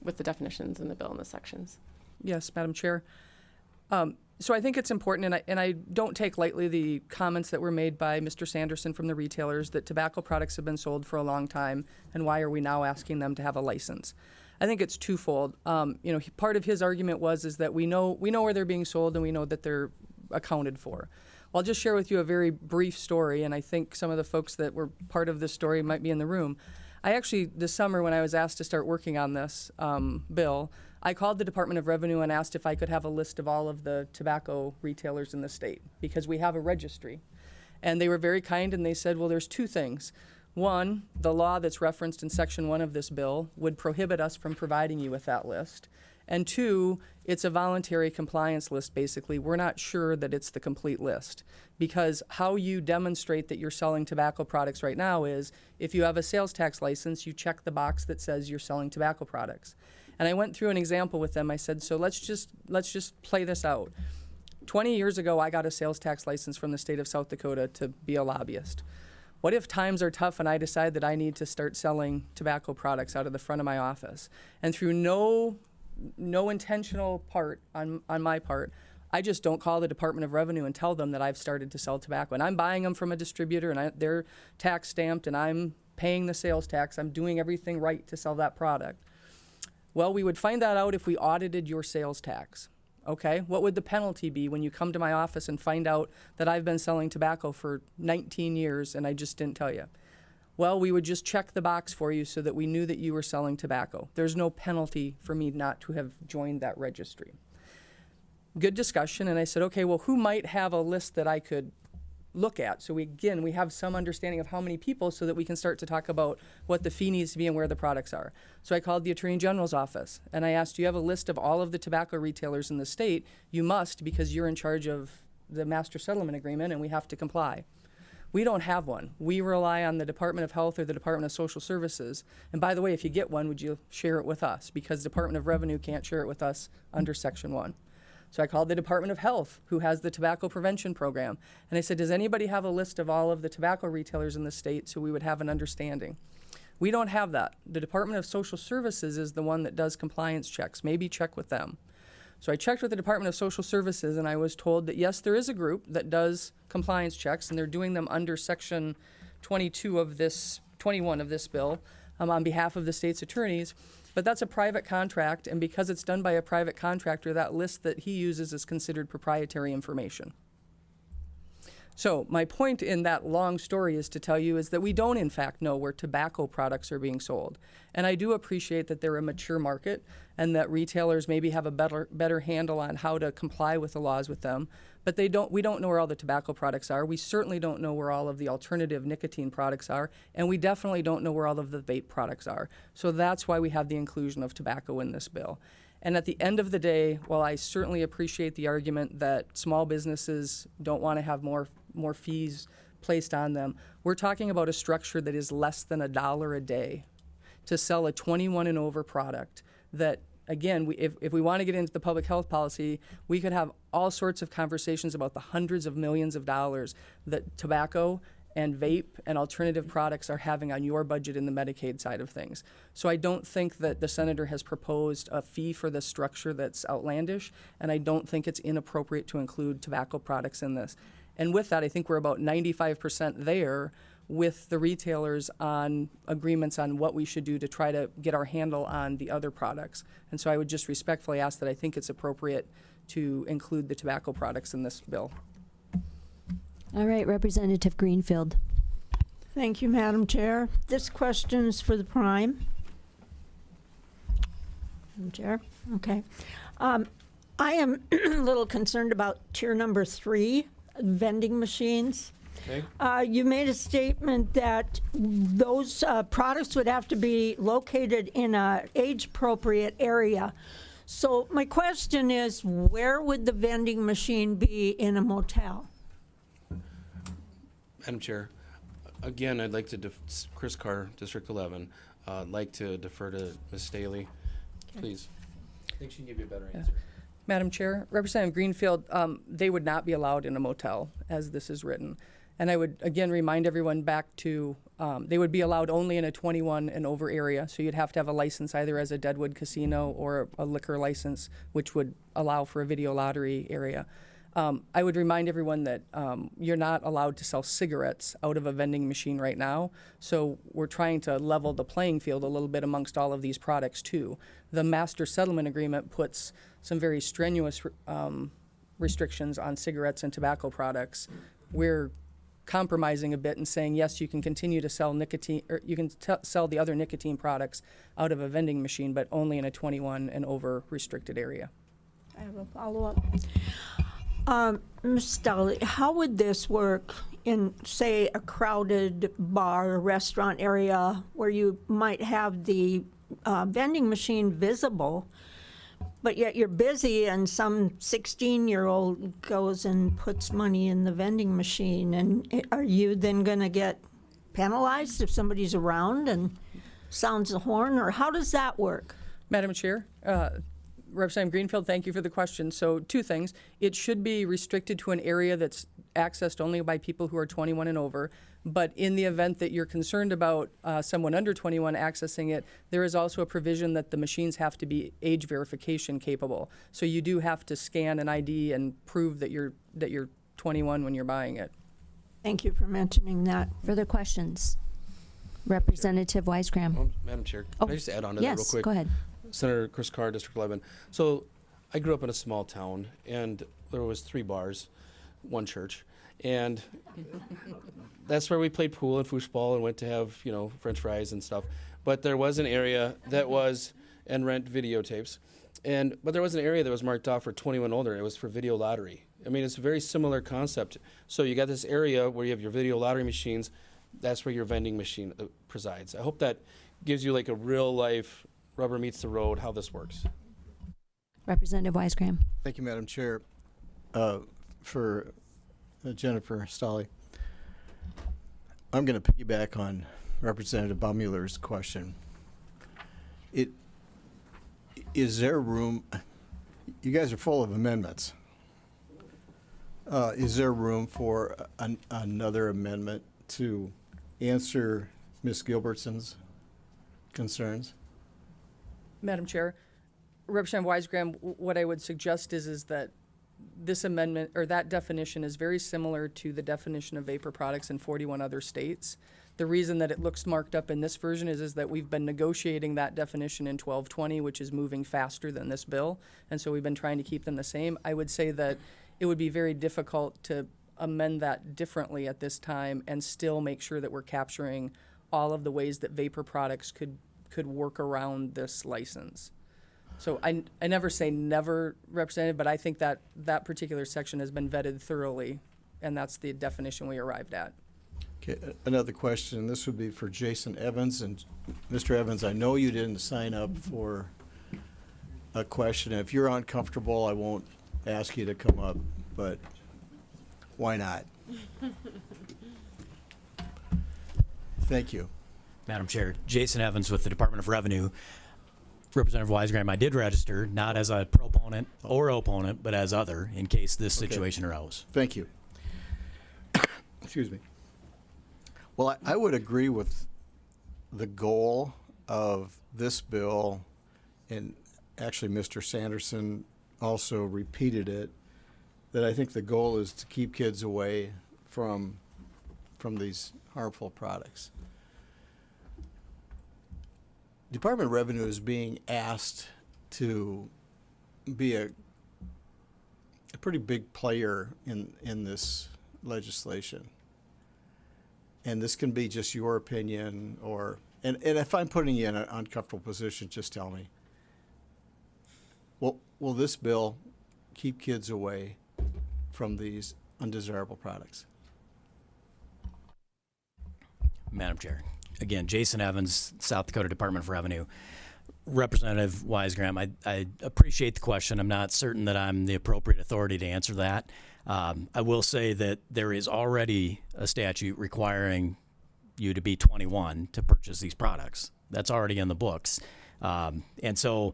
S15: with the definitions in the bill in the sections?
S7: Yes, Madam Chair. So I think it's important, and I don't take lightly the comments that were made by Mr. Sanderson from the retailers that tobacco products have been sold for a long time, and why are we now asking them to have a license? I think it's twofold. Part of his argument is that we know where they're being sold and we know that they're accounted for. Well, I'll just share with you a very brief story, and I think some of the folks that were part of this story might be in the room. I actually, this summer when I was asked to start working on this bill, I called the Department of Revenue and asked if I could have a list of all of the tobacco retailers in the state, because we have a registry. And they were very kind, and they said, well, there's two things. One, the law that's referenced in Section 1 of this bill would prohibit us from providing you with that list. And two, it's a voluntary compliance list, basically. We're not sure that it's the complete list, because how you demonstrate that you're selling tobacco products right now is if you have a sales tax license, you check the box that says you're selling tobacco products. And I went through an example with them. I said, so let's just play this out. 20 years ago, I got a sales tax license from the state of South Dakota to be a lobbyist. What if times are tough and I decide that I need to start selling tobacco products out of the front of my office? And through no intentional part on my part, I just don't call the Department of Revenue and tell them that I've started to sell tobacco. And I'm buying them from a distributor, and they're tax stamped, and I'm paying the sales tax. I'm doing everything right to sell that product. Well, we would find that out if we audited your sales tax. Okay, what would the penalty be when you come to my office and find out that I've been selling tobacco for 19 years and I just didn't tell you? Well, we would just check the box for you so that we knew that you were selling tobacco. There's no penalty for me not to have joined that registry. Good discussion, and I said, okay, well, who might have a list that I could look at? So we have some understanding of how many people so that we can start to talk about what the fee needs to be and where the products are. So I called the Attorney General's office, and I asked, do you have a list of all of the tobacco retailers in the state? You must, because you're in charge of the Master Settlement Agreement, and we have to comply. We don't have one. We rely on the Department of Health or the Department of Social Services. And by the way, if you get one, would you share it with us? Because the Department of Revenue can't share it with us under Section 1. So I called the Department of Health, who has the tobacco prevention program. And I said, does anybody have a list of all of the tobacco retailers in the state so we would have an understanding? We don't have that. The Department of Social Services is the one that does compliance checks. Maybe check with them. So I checked with the Department of Social Services, and I was told that, yes, there is a group that does compliance checks, and they're doing them under Section 21 of this bill on behalf of the state's attorneys. But that's a private contract, and because it's done by a private contractor, that list that he uses is considered proprietary information. So my point in that long story is to tell you is that we don't, in fact, know where tobacco products are being sold. And I do appreciate that they're a mature market and that retailers maybe have a better handle on how to comply with the laws with them. But we don't know where all the tobacco products are. We certainly don't know where all of the alternative nicotine products are. And we definitely don't know where all of the vape products are. So that's why we have the inclusion of tobacco in this bill. And at the end of the day, while I certainly appreciate the argument that small businesses don't want to have more fees placed on them, we're talking about a structure that is less than $1 a day to sell a 21 and over product that, again, if we want to get into the public health policy, we could have all sorts of conversations about the hundreds of millions of dollars that tobacco and vape and alternative products are having on your budget in the Medicaid side of things. So I don't think that the senator has proposed a fee for this structure that's outlandish, and I don't think it's inappropriate to include tobacco products in this. And with that, I think we're about 95% there with the retailers on agreements on what we should do to try to get our handle on the other products. And so I would just respectfully ask that I think it's appropriate to include the tobacco products in this bill.
S2: All right, Representative Greenfield.
S16: Thank you, Madam Chair. This question is for the Prime. Madam Chair, okay. I am a little concerned about tier number 3, vending machines.
S9: Okay.
S16: You made a statement that those products would have to be located in an age-appropriate area. So my question is, where would the vending machine be in a motel?
S9: Madam Chair, again, I'd like to, Chris Carr, District 11, like to defer to Ms. Staley, please. I think she can give you a better answer.
S7: Madam Chair, Representative Greenfield, they would not be allowed in a motel as this is written. And I would, again, remind everyone back to, they would be allowed only in a 21 and over area. So you'd have to have a license either as a Deadwood casino or a liquor license, which would allow for a video lottery area. I would remind everyone that you're not allowed to sell cigarettes out of a vending machine right now. So we're trying to level the playing field a little bit amongst all of these products too. The Master Settlement Agreement puts some very strenuous restrictions on cigarettes and tobacco products. We're compromising a bit and saying, yes, you can continue to sell nicotine, or you can sell the other nicotine products out of a vending machine, but only in a 21 and over restricted area.
S16: I have a follow-up. Ms. Stolly, how would this work in, say, a crowded bar or restaurant area where you might have the vending machine visible, but yet you're busy and some 16-year-old goes and puts money in the vending machine, and are you then going to get penalized if somebody's around and sounds the horn, or how does that work?
S7: Madam Chair, Representative Greenfield, thank you for the question. So 2 things. It should be restricted to an area that's accessed only by people who are 21 and over. But in the event that you're concerned about someone under 21 accessing it, there is also a provision that the machines have to be age verification capable. So you do have to scan an ID and prove that you're 21 when you're buying it.
S16: Thank you for mentioning that.
S2: Further questions? Representative Weisgram.
S9: Madam Chair,
S2: Oh,
S9: can I just add on to
S2: yes,
S9: that real quick?
S2: go ahead.
S9: Senator Chris Carr, District 11. So I grew up in a small town, and there was 3 bars, 1 church, and that's where we played pool and foosball and went to have, French fries and stuff. But there was an area that was, and rent videotapes, but there was an area that was marked off for 21 older, and it was for video lottery. I mean, it's a very similar concept. So you got this area where you have your video lottery machines. That's where your vending machine presides. I hope that gives you like a real life rubber meets the road how this works.
S2: Representative Weisgram.
S17: Thank you, Madam Chair. For Jennifer Stolly, I'm going to piggyback on Representative Baumuller's question. Is there room? You guys are full of amendments. Is there room for another amendment to answer Ms. Gilbertson's concerns?
S7: Madam Chair, Representative Weisgram, what I would suggest is that this amendment, or that definition, is very similar to the definition of vapor products in 41 other states. The reason that it looks marked up in this version is that we've been negotiating that definition in 1220, which is moving faster than this bill, and so we've been trying to keep them the same. I would say that it would be very difficult to amend that differently at this time and still make sure that we're capturing all of the ways that vapor products could work around this license. So I never say never, Representative, but I think that that particular section has been vetted thoroughly, and that's the definition we arrived at.
S17: Okay, another question. This would be for Jason Evans. And Mr. Evans, I know you didn't sign up for a question. If you're uncomfortable, I won't ask you to come up, but why not? Thank you.
S18: Madam Chair, Jason Evans with the Department of Revenue. Representative Weisgram, I did register, not as a proponent or opponent, but as other, in case this situation arose.
S17: Thank you. Excuse me. Well, I would agree with the goal of this bill, and actually Mr. Sanderson also repeated it, that I think the goal is to keep kids away from these harmful products. Department of Revenue is being asked to be a pretty big player in this legislation. And this can be just your opinion, and if I'm putting you in an uncomfortable position, just tell me. Will this bill keep kids away from these undesirable products?
S18: Madam Chair, again, Jason Evans, South Dakota Department of Revenue. Representative Weisgram, I appreciate the question. I'm not certain that I'm the appropriate authority to answer that. I will say that there is already a statute requiring you to be 21 to purchase these products. That's already in the books. And so,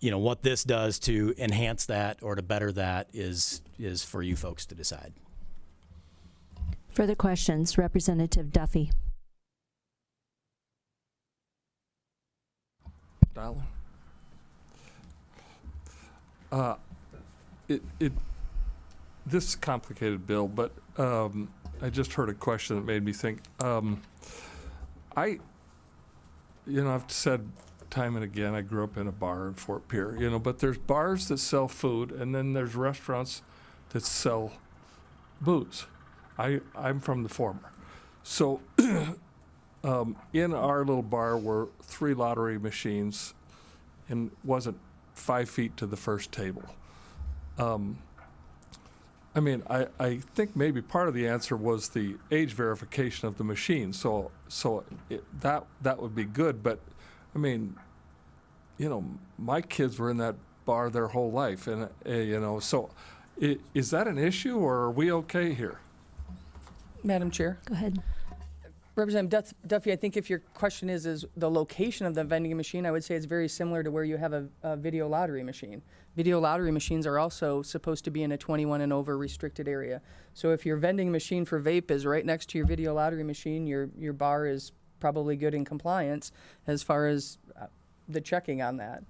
S18: what this does to enhance that or to better that is for you folks to decide.
S2: Further questions? Representative Duffy.
S19: This is a complicated bill, but I just heard a question that made me think. I've said time and again, I grew up in a bar in Fort Pierre, but there's bars that sell food, and then there's restaurants that sell booze. I'm from the former. So in our little bar were 3 lottery machines, and wasn't 5 feet to the first table. I mean, I think maybe part of the answer was the age verification of the machine. So that would be good. But I mean, you know, my kids were in that bar their whole life, and you know, so is that an issue, or are we okay here?
S7: Madam Chair.
S2: Go ahead.
S7: Representative Duffy, I think if your question is the location of the vending machine, I would say it's very similar to where you have a video lottery machine. Video lottery machines are also supposed to be in a 21 and over restricted area. So if your vending machine for vape is right next to your video lottery machine, your bar is probably good in compliance as far as the checking on that.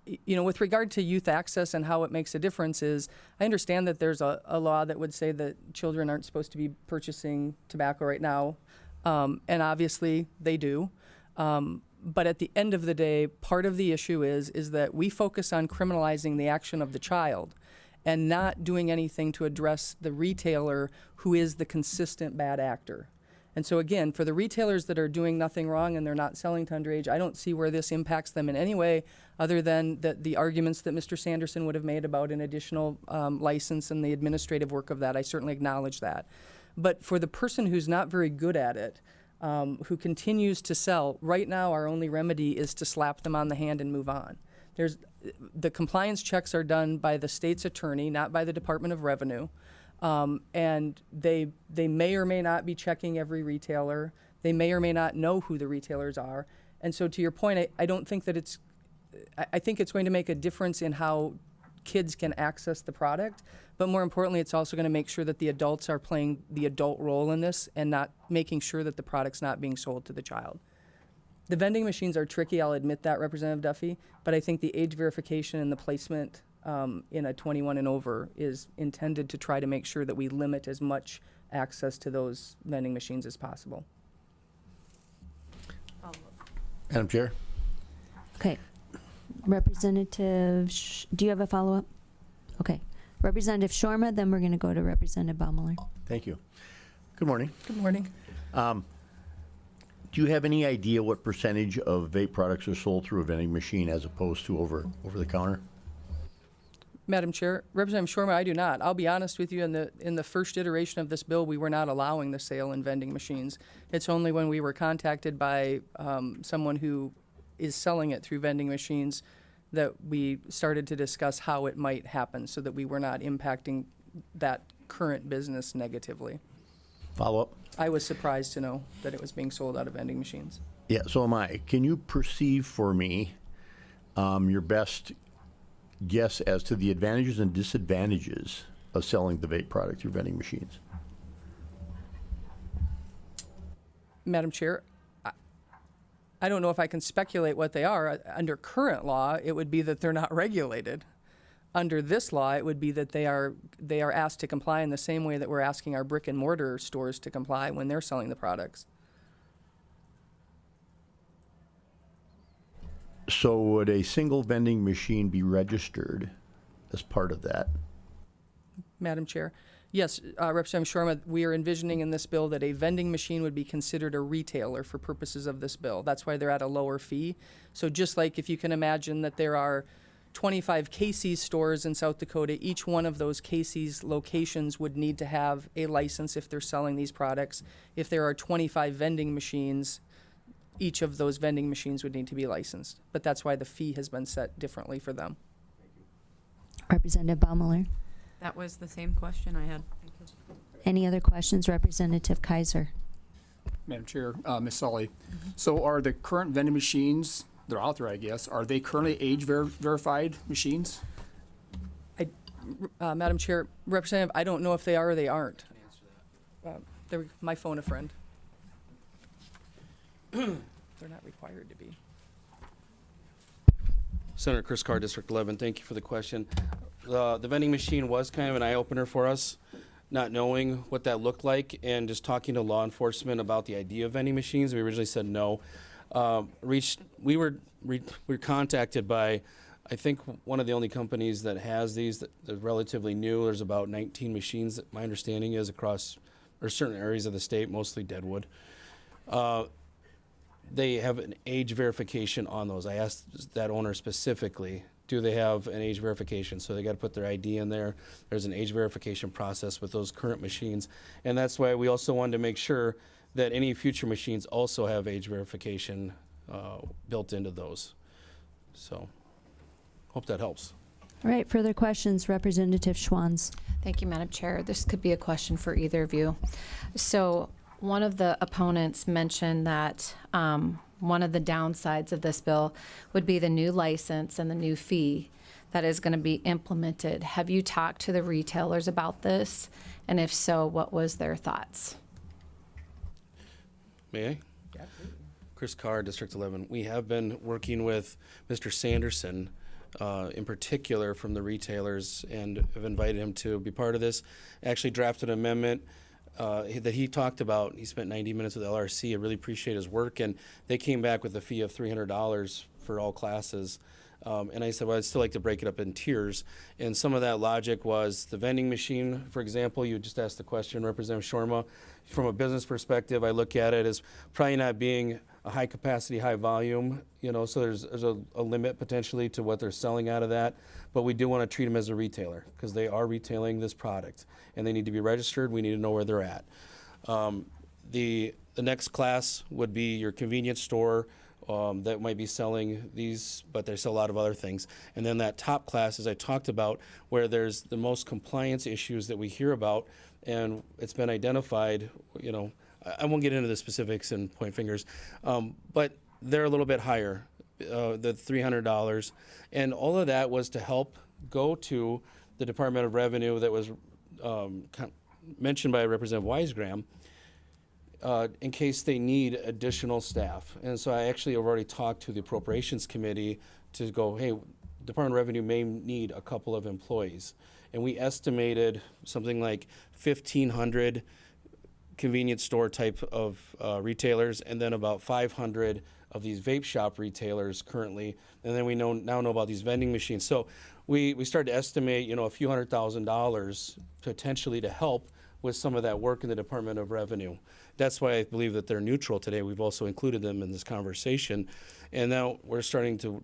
S7: You know, with regard to youth access and how it makes a difference is, I understand that there's a law that would say that children aren't supposed to be purchasing tobacco right now, and obviously they do. But at the end of the day, part of the issue is that we focus on criminalizing the action of the child and not doing anything to address the retailer who is the consistent bad actor. And so again, for the retailers that are doing nothing wrong and they're not selling to underage, I don't see where this impacts them in any way other than the arguments that Mr. Sanderson would have made about an additional license and the administrative work of that. I certainly acknowledge that. But for the person who's not very good at it, who continues to sell, right now our only remedy is to slap them on the hand and move on. The compliance checks are done by the state's attorney, not by the Department of Revenue. And they may or may not be checking every retailer. They may or may not know who the retailers are. And so to your point, I don't think that I think it's going to make a difference in how kids can access the product. But more importantly, it's also going to make sure that the adults are playing the adult role in this and not making sure that the product's not being sold to the child. The vending machines are tricky, I'll admit that, Representative Duffy, but I think the age verification and the placement in a 21 and over is intended to try to make sure that we limit as much access to those vending machines as possible.
S20: Madam Chair.
S2: Okay. Representative, do you have a follow-up? Okay. Representative Shorma, then we're going to go to Representative Baumler.
S20: Thank you. Good morning.
S7: Good morning.
S20: Do you have any idea what percentage of vape products are sold through a vending machine as opposed to over the counter?
S7: Madam Chair, Representative Shorma, I do not. I'll be honest with you, in the first iteration of this bill, we were not allowing the sale in vending machines. It's only when we were contacted by someone who is selling it through vending machines that we started to discuss how it might happen so that we were not impacting that current business negatively.
S20: Follow-up?
S7: I was surprised to know that it was being sold out of vending machines.
S20: Yeah, so am I. Can you perceive for me your best guess as to the advantages and disadvantages of selling the vape product through vending machines?
S7: Madam Chair, I don't know if I can speculate what they are. Under current law, it would be that they're not regulated. Under this law, it would be that they are asked to comply in the same way that we're asking our brick and mortar stores to comply when they're selling the products.
S20: So would a single vending machine be registered as part of that?
S7: Madam Chair, yes, Representative Shorma, we are envisioning in this bill that a vending machine would be considered a retailer for purposes of this bill. That's why they're at a lower fee. So just like if you can imagine that there are 25 Casey's stores in South Dakota, each one of those Casey's locations would need to have a license if they're selling these products. If there are 25 vending machines, each of those vending machines would need to be licensed. But that's why the fee has been set differently for them.
S2: Representative Baumler.
S5: That was the same question I had.
S2: Any other questions? Representative Kaiser.
S21: Madam Chair, Ms. Sully. So are the current vending machines, they're out there, I guess, are they currently age verified machines?
S7: Madam Chair, Representative, I don't know if they are or they aren't. My phone a friend. They're not required to be.
S9: Senator Chris Carr, District 11, thank you for the question. The vending machine was kind of an eye-opener for us, not knowing what that looked like, and just talking to law enforcement about the idea of vending machines. We originally said no. We were contacted by, I think, one of the only companies that has these that are relatively new. There's about 19 machines, that my understanding is, across or certain areas of the state, mostly Deadwood. They have an age verification on those. I asked that owner specifically do they have an age verification? So they got to put their ID in there. There's an age verification process with those current machines. And that's why we also wanted to make sure that any future machines also have age verification built into those. So hope that helps.
S2: All right, further questions, Representative Schwanz.
S1: Thank you, Madam Chair. This could be a question for either of you. So one of the opponents mentioned that one of the downsides of this bill would be the new license and the new fee that is going to be implemented. Have you talked to the retailers about this? And if so, what was their thoughts?
S9: May I? Absolutely. Chris Carr, District 11. We have been working with Mr. Sanderson, in particular from the retailers, and have invited him to be part of this. Actually drafted an amendment that he talked about. He spent 90 minutes with LRC. I really appreciate his work, and they came back with a fee of $300 for all classes. And I said, well, I'd still like to break it up in tiers. And some of that logic was the vending machine, for example. You just asked the question, Representative Shorma. From a business perspective, I look at it as probably not being a high capacity, high volume, so there's a limit potentially to what they're selling out of that. But we do want to treat them as a retailer because they are retailing this product and they need to be registered. We need to know where they're at. The next class would be your convenience store that might be selling these, but they sell a lot of other things. And then that top class, as I talked about, where there's the most compliance issues that we hear about, and it's been identified, I won't get into the specifics and point fingers, but they're a little bit higher, the $300. And all of that was to help go to the Department of Revenue that was mentioned by Representative Weisgram, in case they need additional staff. And so I actually have already talked to the Appropriations Committee to go, hey, Department of Revenue may need a couple of employees. And we estimated something like 1,500 convenience store type of retailers, and then about 500 of these vape shop retailers currently. And then we now know about these vending machines. So we started to estimate, a few $100,000 potentially to help with some of that work in the Department of Revenue. That's why I believe that they're neutral today. We've also included them in this conversation. And now we're starting to,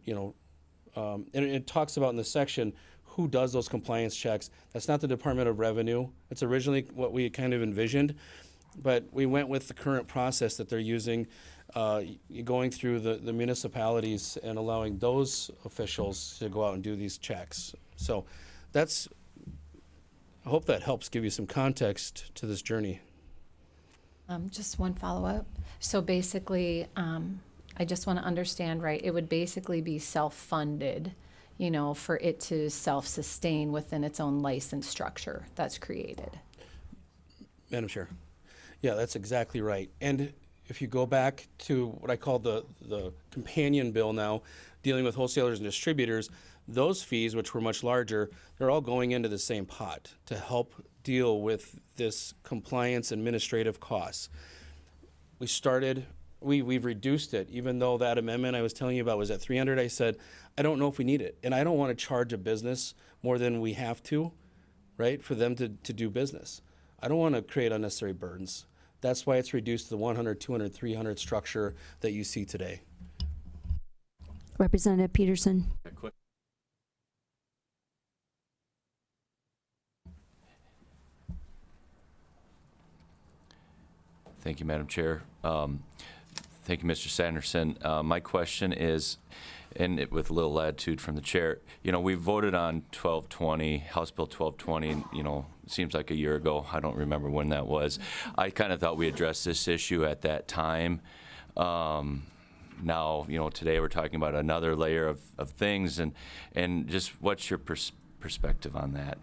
S9: and it talks about in the section who does those compliance checks. That's not the Department of Revenue. It's originally what we kind of envisioned, but we went with the current process that they're using, going through the municipalities and allowing those officials to go out and do these checks. So I hope that helps give you some context to this journey.
S1: Just one follow-up. So basically, I just want to understand, right, it would basically be self-funded, for it to self-sustain within its own license structure that's created.
S9: Madam Chair. Yeah, that's exactly right. And if you go back to what I call the companion bill now, dealing with wholesalers and distributors, those fees, which were much larger, they're all going into the same pot to help deal with this compliance administrative costs. We've reduced it. Even though that amendment I was telling you about was at 300, I said, I don't know if we need it. And I don't want to charge a business more than we have to, right, for them to do business. I don't want to create unnecessary burdens. That's why it's reduced to the 100, 200, 300 structure that you see today.
S2: Representative Peterson.
S22: Thank you, Madam Chair. Thank you, Mr. Sanderson. My question is, and with a little latitude from the chair, we voted on 1220, House Bill 1220, it seems like a year ago. I don't remember when that was. I kind of thought we addressed this issue at that time. Now, today we're talking about another layer of things, and just what's your perspective on that?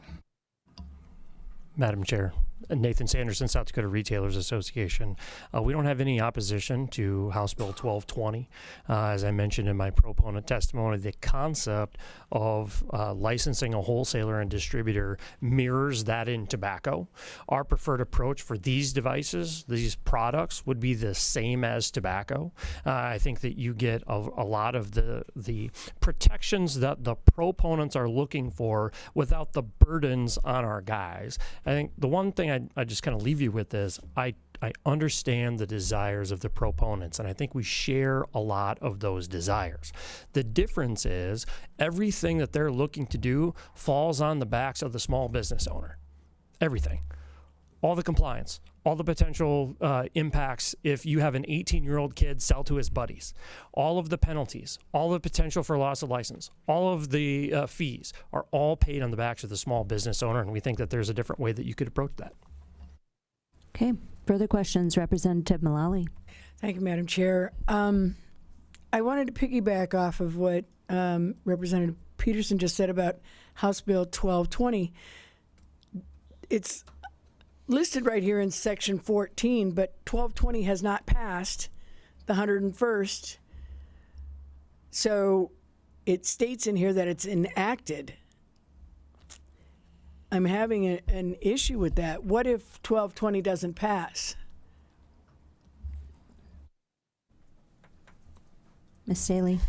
S12: Madam Chair. Nathan Sanderson, South Dakota Retailers Association. We don't have any opposition to House Bill 1220. As I mentioned in my proponent testimony, the concept of licensing a wholesaler and distributor mirrors that in tobacco. Our preferred approach for these devices, these products, would be the same as tobacco. I think that you get a lot of the protections that the proponents are looking for without the burdens on our guys. I think the one thing I just kind of leave you with is I I understand the desires of the proponents, and I think we share a lot of those desires. The difference is everything that they're looking to do falls on the backs of the small business owner. Everything. All the compliance, all the potential impacts if you have an 18-year-old kid sell to his buddies, all of the penalties, all the potential for loss of license, all of the fees are all paid on the backs of the small business owner, and we think that there's a different way that you could approach that.
S2: Okay. Further questions, Representative Mullally.
S4: Thank you, Madam Chair. I wanted to piggyback off of what Representative Peterson just said about House Bill 1220. It's listed right here in Section 14, but 1220 has not passed the 101st. So it states in here that it's enacted. I'm having an issue with that. What if 1220 doesn't pass?
S2: Ms. Staley.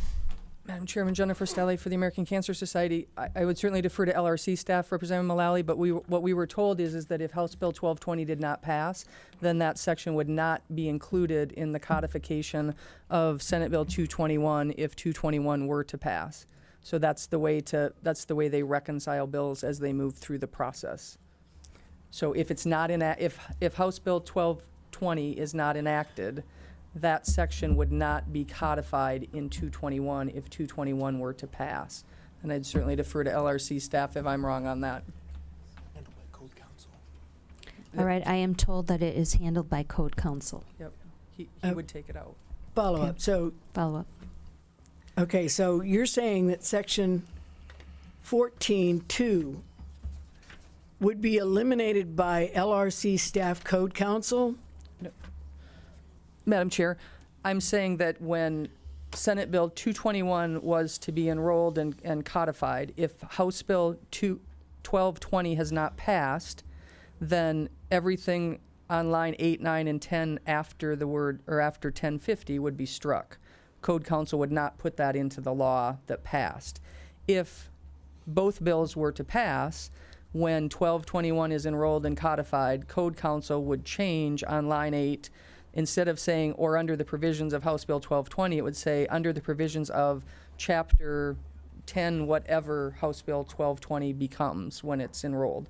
S7: Madam Chairman, Jennifer Staley for the American Cancer Society. I would certainly defer to LRC staff, Representative Mullally, but what we were told is that if House Bill 1220 did not pass, then that section would not be included in the codification of Senate Bill 221 if 221 were to pass. So that's the way they reconcile bills as they move through the process. So if it's not if House Bill 1220 is not enacted, that section would not be codified in 221 if 221 were to pass. And I'd certainly defer to LRC staff if I'm wrong on that.
S2: All right, I am told that it is handled by Code Counsel.
S7: Yep, he would take it out.
S4: Follow
S2: Okay.
S4: up. So
S2: Follow up.
S4: okay, so you're saying that Section 14.2 would be eliminated by LRC staff Code Counsel?
S7: Madam Chair, I'm saying that when Senate Bill 221 was to be enrolled and codified, if House Bill 1220 has not passed, then everything on line 8, 9, and 10 after the word, or after 1050 would be struck. Code Counsel would not put that into the law that passed. If both bills were to pass, when 1221 is enrolled and codified, Code Counsel would change on line 8. Instead of saying, or under the provisions of House Bill 1220, it would say, under the provisions of Chapter 10, whatever House Bill 1220 becomes when it's enrolled.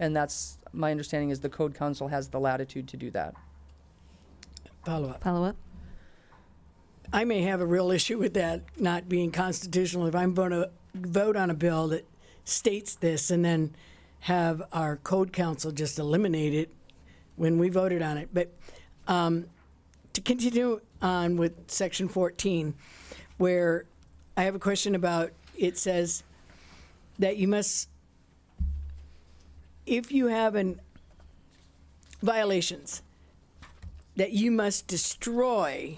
S7: And that's, my understanding is the Code Counsel has the latitude to do that.
S4: Follow up.
S2: Follow up.
S4: I may have a real issue with that not being constitutional if I'm going to vote on a bill that states this and then have our Code Counsel just eliminate it when we voted on it. But to continue on with Section 14, where I have a question about, it says that you must, if you have violations, that you must destroy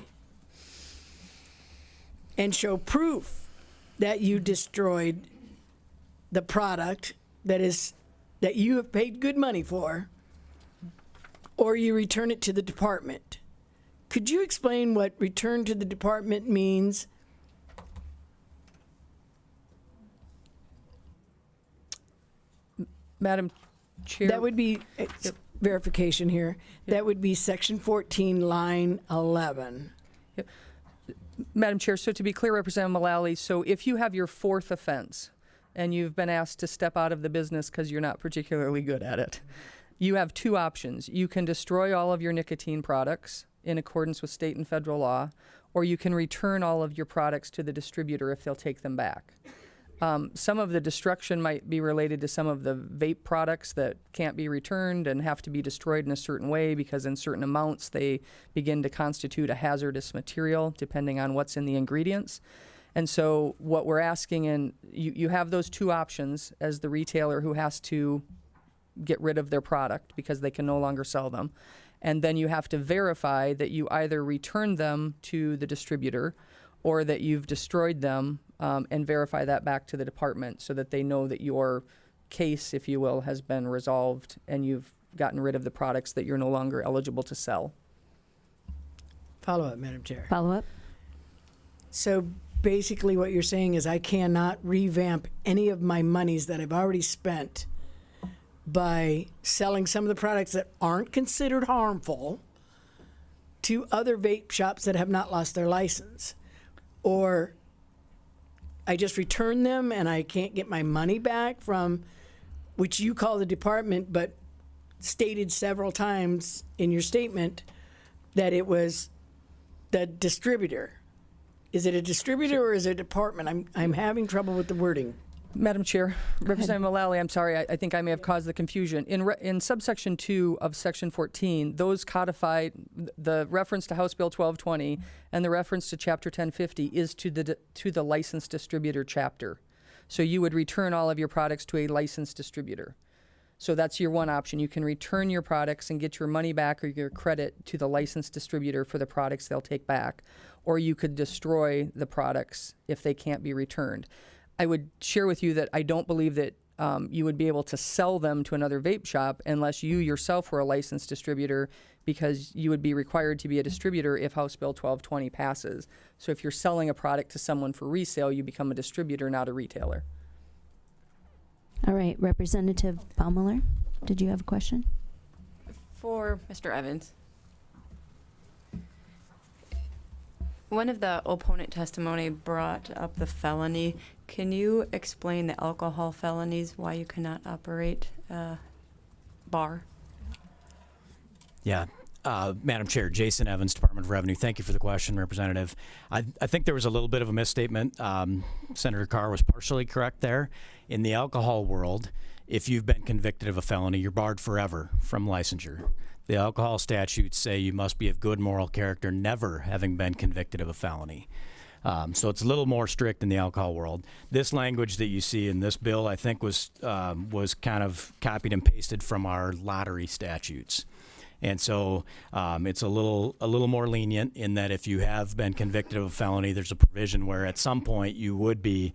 S4: and show proof that you destroyed the product that you have paid good money for, or you return it to the department. Could you explain what return to the department means?
S7: Madam Chair.
S4: That would be verification here. That would be Section 14, line 11.
S7: Yep. Madam Chair, so to be clear, Representative Mullally, so if you have your fourth offense and you've been asked to step out of the business because you're not particularly good at it, you have two options. You can destroy all of your nicotine products in accordance with state and federal law, or you can return all of your products to the distributor if they'll take them back. Some of the destruction might be related to some of the vape products that can't be returned and have to be destroyed in a certain way because in certain amounts they begin to constitute a hazardous material depending on what's in the ingredients. And so what we're asking, and you have those two options as the retailer who has to get rid of their product because they can no longer sell them. And then you have to verify that you either return them to the distributor or that you've destroyed them and verify that back to the department so that they know that your case, if you will, has been resolved and you've gotten rid of the products that you're no longer eligible to sell.
S4: Follow up, Madam Chair.
S2: Follow up.
S4: So basically what you're saying is I cannot revamp any of my monies that I've already spent by selling some of the products that aren't considered harmful to other vape shops that have not lost their license? Or I just return them and I can't get my money back from, which you call the department, but stated several times in your statement that it was the distributor. Is it a distributor or is it a department? I'm having trouble with the wording.
S7: Madam Chair, Representative Mullally, I'm sorry, I think I may have caused the confusion. In subsection 2 of section 14, those codified, the reference to House Bill 1220 and the reference to Chapter 1050 is to the licensed distributor chapter. So you would return all of your products to a licensed distributor. So that's your one option. You can return your products and get your money back or your credit to the licensed distributor for the products they'll take back. Or you could destroy the products if they can't be returned. I would share with you that I don't believe that you would be able to sell them to another vape shop unless you yourself were a licensed distributor, because you would be required to be a distributor if House Bill 1220 passes. So if you're selling a product to someone for resale, you become a distributor, not a retailer.
S2: All right, Representative Baumiller, did you have a question?
S5: For Mr. Evans. One of the opponent testimony brought up the felony. Can you explain the alcohol felonies, why you cannot operate a bar?
S18: Yeah. Madam Chair, Jason Evans, Department of Revenue. Thank you for the question, Representative. I think there was a little bit of a misstatement. Senator Carr was partially correct there. In the alcohol world, if you've been convicted of a felony, you're barred forever from licensure. The alcohol statutes say you must be of good moral character, never having been convicted of a felony. So it's a little more strict in the alcohol world. This language that you see in this bill, I think, was kind of copied and pasted from our lottery statutes. And so it's a little more lenient in that if you have been convicted of a felony, there's a provision where at some point you would be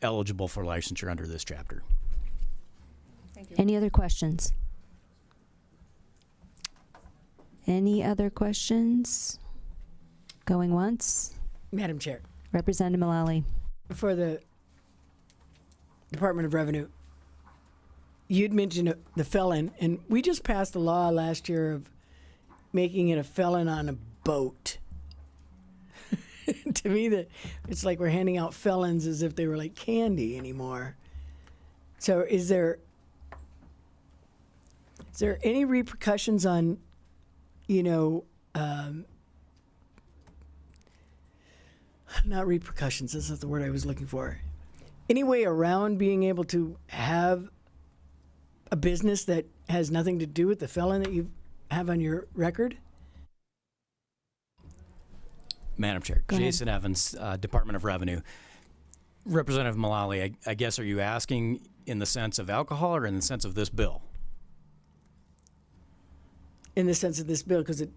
S18: eligible for licensure under this chapter.
S2: Thank you. Any other questions? Any other questions? Going once?
S4: Madam Chair.
S2: Representative Mullally.
S4: For the Department of Revenue, you'd mentioned the felon, and we just passed a law last year of making it a felon on a boat. To me, it's like we're handing out felons as if they were like candy anymore. So is there any repercussions on, not repercussions, that's not the word I was looking for. Any way around being able to have a business that has nothing to do with the felon that you have on your record?
S18: Madam Chair, Jason Evans, Department of Revenue. Representative Mullally, I guess, are you asking in the sense of alcohol or in the sense of this bill?
S4: In the sense of this bill, because it...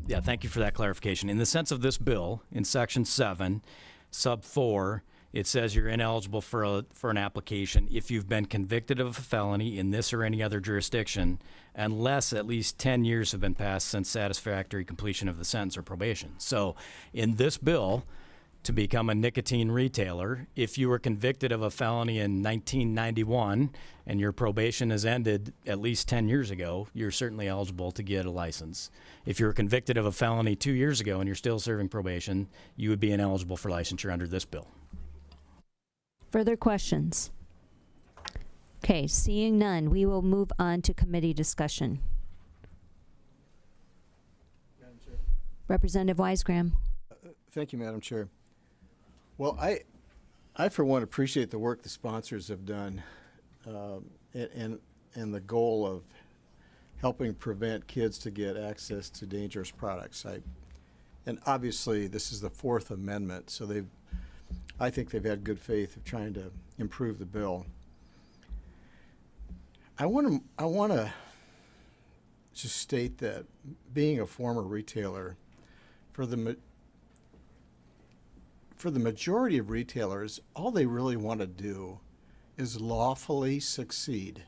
S18: Yeah, thank you for that clarification. In the sense of this bill, in Section 7, Sub 4, it says you're ineligible for an application if you've been convicted of a felony in this or any other jurisdiction, unless at least 10 years have been passed since satisfactory completion of the sentence or probation. So in this bill, to become a nicotine retailer, if you were convicted of a felony in 1991 and your probation has ended at least 10 years ago, you're certainly eligible to get a license. If you were convicted of a felony 2 years ago and you're still serving probation, you would be ineligible for licensure under this bill.
S2: Further questions? Okay, seeing none, we will move on to committee discussion. Representative Weisgram.
S17: Thank you, Madam Chair. Well, I for one appreciate the work the sponsors have done, and the goal of helping prevent kids to get access to dangerous products. And obviously this is the Fourth Amendment, so I think they've had good faith of trying to improve the bill. I want to just state that being a former retailer, for the majority of retailers, all they really want to do is lawfully succeed.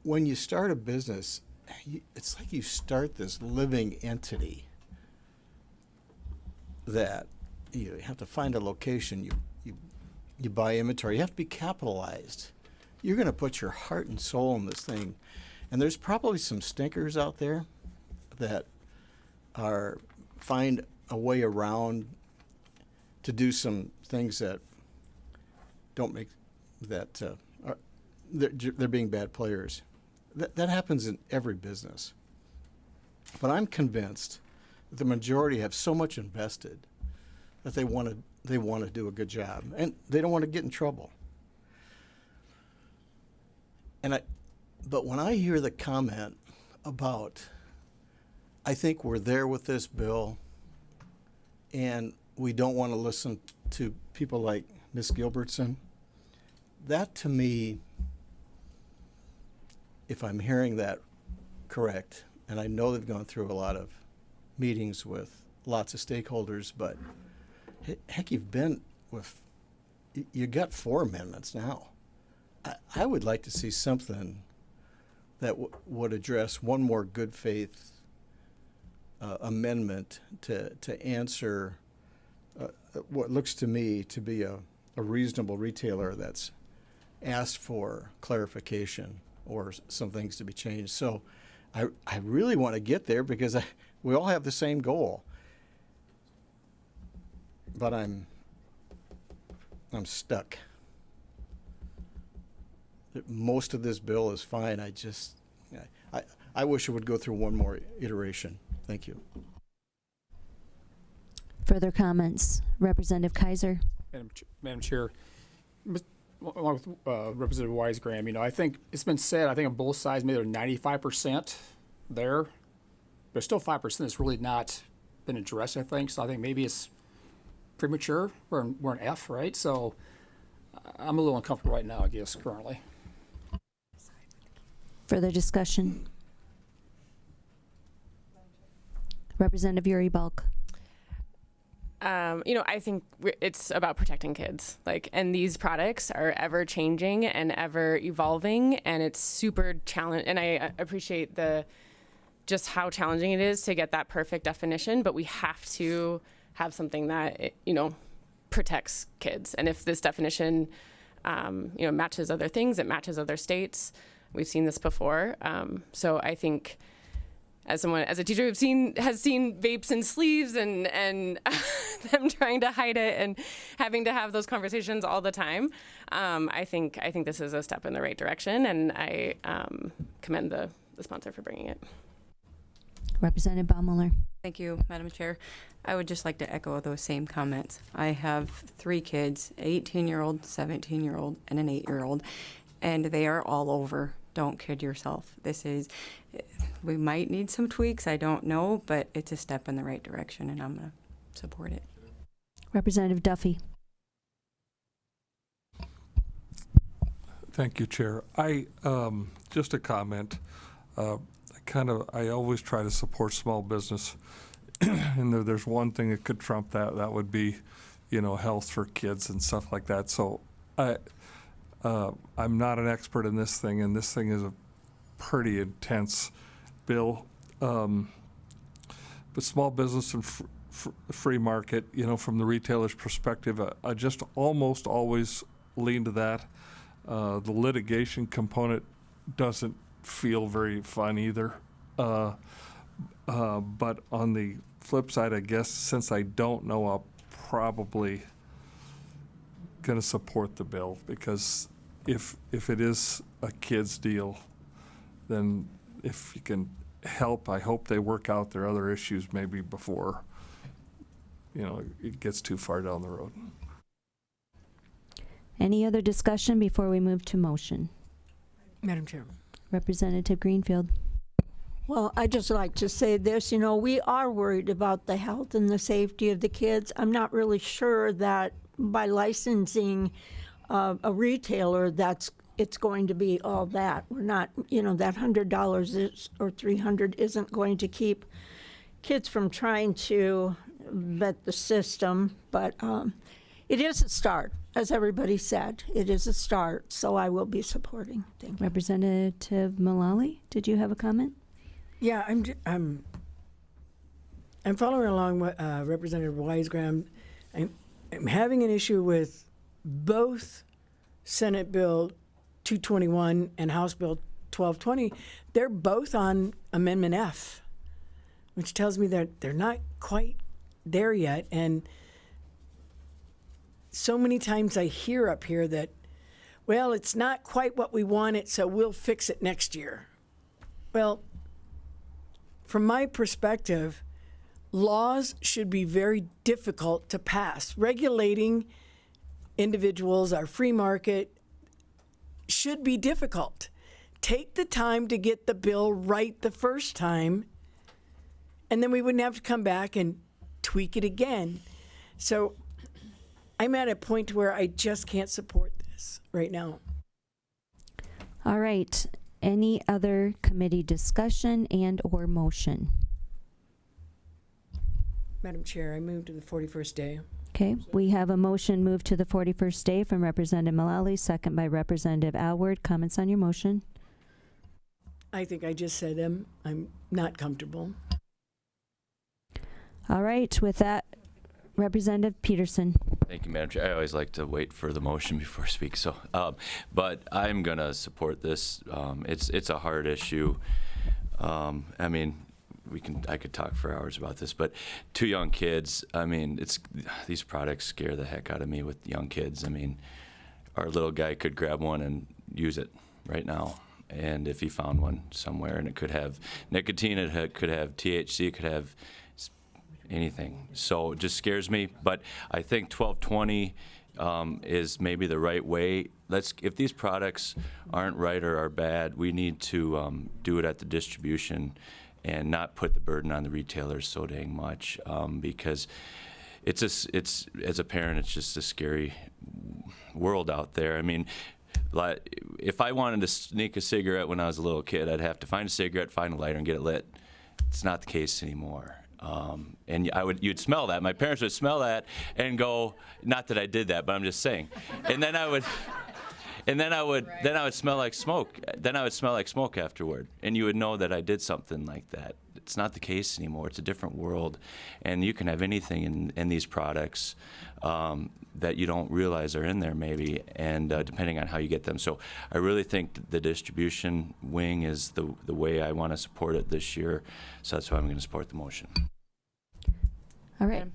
S17: When you start a business, it's like you start this living entity that you have to find a location, you you buy inventory. You have to be capitalized. You're going to put your heart and soul in this thing. And there's probably some stinkers out there that find a way around to do some things that don't make that they're being bad players. That happens in every business. But I'm convinced that the majority have so much invested that they want to do a good job, and they don't want to get in trouble. But when I hear the comment about, I think we're there with this bill, and we don't want to listen to people like Ms. Gilbertson, that to me, if I'm hearing that correct, and I know they've gone through a lot of meetings with lots of stakeholders, but heck, you got 4 amendments now. I would like to see something that would address one more good faith amendment to answer what looks to me to be a reasonable retailer that's asked for clarification or some things to be changed. So I really want to get there because we all have the same goal. But I'm stuck. Most of this bill is fine. I wish it would go through one more iteration. Thank you.
S2: Further comments? Representative Kaiser.
S21: Madam Chair, along with Representative Wisegram, I think it's been said, I think on both sides, maybe they're 95% there. There's still 5% that's really not been addressed, I think. So I think maybe it's premature. We're an F, right? So I'm a little uncomfortable right now, I guess, currently.
S2: Further discussion? Representative Yuri Balk.
S15: I think it's about protecting kids. And these products are ever changing and ever evolving, and it's super challenging. And I appreciate just how challenging it is to get that perfect definition, but we have to have something that, protects kids. And if this definition, matches other things, it matches other states. We've seen this before. So I think as a teacher who has seen vapes in sleeves and them trying to hide it and having to have those conversations all the time, I think this is a step in the right direction, and I commend the sponsor for bringing it.
S2: Representative Baumiller.
S5: Thank you, Madam Chair. I would just like to echo those same comments. I have 3 kids, an 18-year-old, 17-year-old, and an 8-year-old, and they are all over. Don't kid yourself. We might need some tweaks, I don't know, but it's a step in the right direction, and I'm going to support it.
S2: Representative Duffy.
S19: Thank you, Chair. Just a comment. I always try to support small business, and if there's one thing that could trump that would be, health for kids and stuff like that. So I'm not an expert in this thing, and this thing is a pretty intense bill. But small business and free market, from the retailer's perspective, I just almost always lean to that. The litigation component doesn't feel very fun either. But on the flip side, I guess, since I don't know, I'll probably going to support the bill, because if it is a kid's deal, then if you can help, I hope they work out their other issues maybe before, it gets too far down the road.
S2: Any other discussion before we move to motion?
S4: Madam Chair.
S2: Representative Greenfield.
S16: Well, I'd just like to say this, we are worried about the health and the safety of the kids. I'm not really sure that by licensing a retailer, it's going to be all that. We're not, that $100 or $300 isn't going to keep kids from trying to vet the system, but it is a start. As everybody said, it is a start, so I will be supporting. Thank you.
S2: Representative Mullally, did you have a comment?
S4: Yeah, I'm following along what Representative Wisegram. I'm having an issue with both Senate Bill 221 and House Bill 1220, they're both on Amendment F, which tells me that they're not quite there yet. And so many times I hear up here that, well, it's not quite what we wanted, so we'll fix it next year. Well, from my perspective, laws should be very difficult to pass. Regulating individuals, our free market, should be difficult. Take the time to get the bill right the first time, and then we wouldn't have to come back and tweak it again. So I'm at a point where I just can't support this right now.
S2: All right. Any other committee discussion and or motion?
S4: Madam Chair, I move to the 41st day.
S2: Okay, we have a motion moved to the 41st day from Representative Mullally, second by Representative Alward. Comments on your motion?
S4: I think I just said them. I'm not comfortable.
S2: All right, with that, Representative Peterson.
S22: Thank you, Madam Chair. I always like to wait for the motion before I speak. So, but I'm going to support this. It's a hard issue. I mean, I could talk for hours about this, but 2 young kids. I mean, these products scare the heck out of me with young kids. I mean, our little guy could grab one and use it right now. And if he found one somewhere, and it could have nicotine, it could have THC, it could have anything. So it just scares me. But I think 1220 is maybe the right way. If these products aren't right or are bad, we need to do it at the distribution and not put the burden on the retailers so dang much, because it's as a parent, it's just a scary world out there. I mean, if I wanted to sneak a cigarette when I was a little kid, I'd have to find a cigarette, find a lighter, and get it lit. It's not the case anymore. And you'd smell that. My parents would smell that and go, not that I did that, but I'm just saying. And then I would smell like smoke. Then I would smell like smoke afterward, and you would know that I did something like that. It's not the case anymore. It's a different world, and you can have anything in these products that you don't realize are in there, maybe, and depending on how you get them. So I really think the distribution wing is the way I want to support it this year. So that's why I'm going to support the motion.
S2: All right,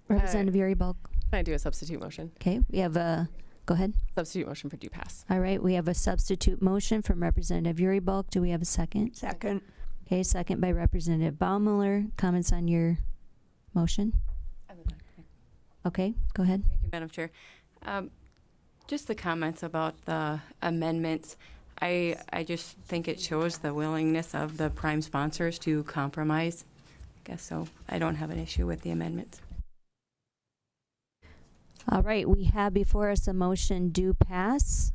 S2: Representative Yuri Bulk.
S15: Can I do a substitute motion?
S2: Okay, we have a. Go ahead.
S15: Substitute motion for do pass.
S2: All right, we have a substitute motion from Representative Yuri Bulk. Do we have a second?
S16: Second.
S2: Okay, second by Representative Baumiller. Comments on your motion? Okay, go ahead.
S5: Thank you, Madam Chair. Just the comments about the amendments. I just think it shows the willingness of the prime sponsors to compromise. I guess so. I don't have an issue with the amendments.
S2: All right, we have before us a motion do pass.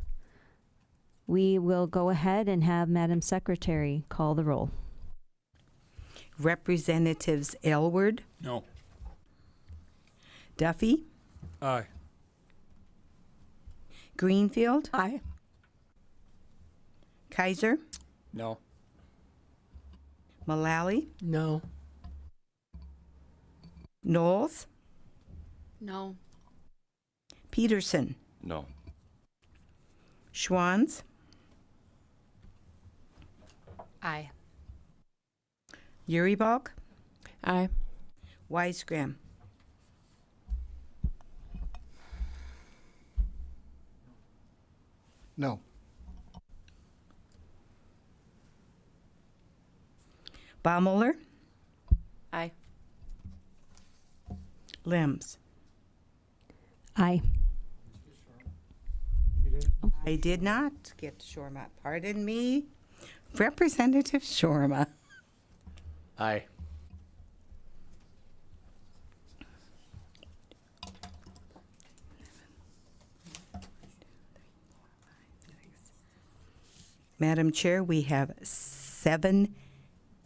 S2: We will go ahead and have Madam Secretary call the roll.
S3: Representatives Aylward,
S19: No.
S3: Duffy,
S19: Aye.
S3: Greenfield,
S16: Aye.
S3: Kaiser,
S21: No.
S3: Mullally,
S4: No.
S3: Knowles,
S1: No.
S3: Peterson,
S22: No.
S3: Schwanz,
S1: Aye.
S3: Uribog,
S15: Aye.
S3: Weisgram.
S17: No.
S3: Baumiller,
S5: Aye.
S3: Limbs.
S2: Aye.
S3: I did not get Shorma. Pardon me. Representative Shorma.
S17: Aye.
S3: Madam Chair, we have 7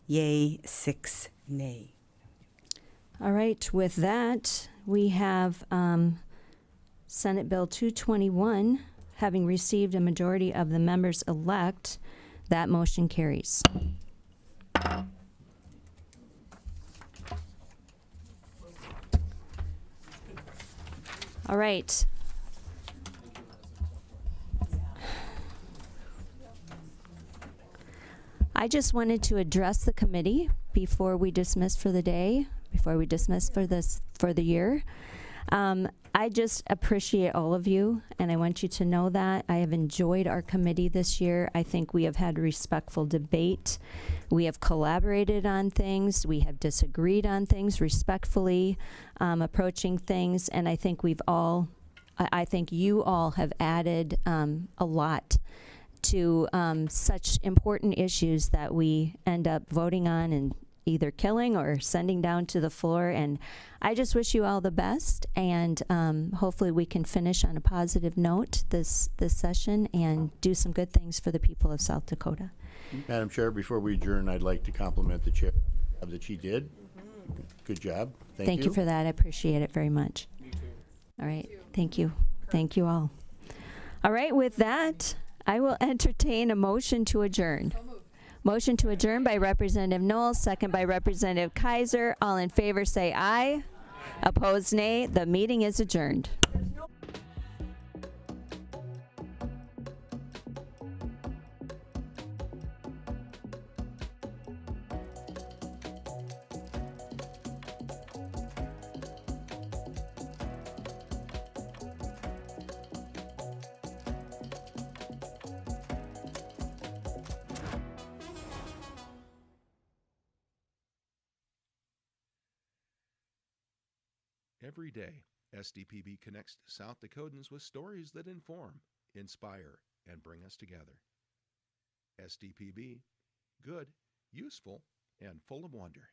S3: yay, 6 nay.
S2: All right, with that, we have Senate Bill 221, having received a majority of the members elect, that motion carries. All right, I just wanted to address the committee before we dismiss for the day, before we dismiss for the year. I just appreciate all of you, and I want you to know that. I have enjoyed our committee this year. I think we have had respectful debate. We have collaborated on things. We have disagreed on things respectfully, approaching things, and I think I think you all have added a lot to such important issues that we end up voting on and either killing or sending down to the floor. And I just wish you all the best, and hopefully we can finish on a positive note this session and do some good things for the people of South Dakota.
S20: Madam Chair, before we adjourn, I'd like to compliment the chair that she did. Good job.
S2: Thank you for that. I appreciate it very much. Me too. All right. Thank you. Thank you all. All right. With that, I will entertain a motion to adjourn. Motion to adjourn by Representative Knowles, second by Representative Kaiser. All in favor say aye. Opposed, nay. The meeting is adjourned.
S6: Every day, SDPB connects South Dakotans with stories that inform, inspire, and bring us together. SDPB, good, useful, and full of wonder.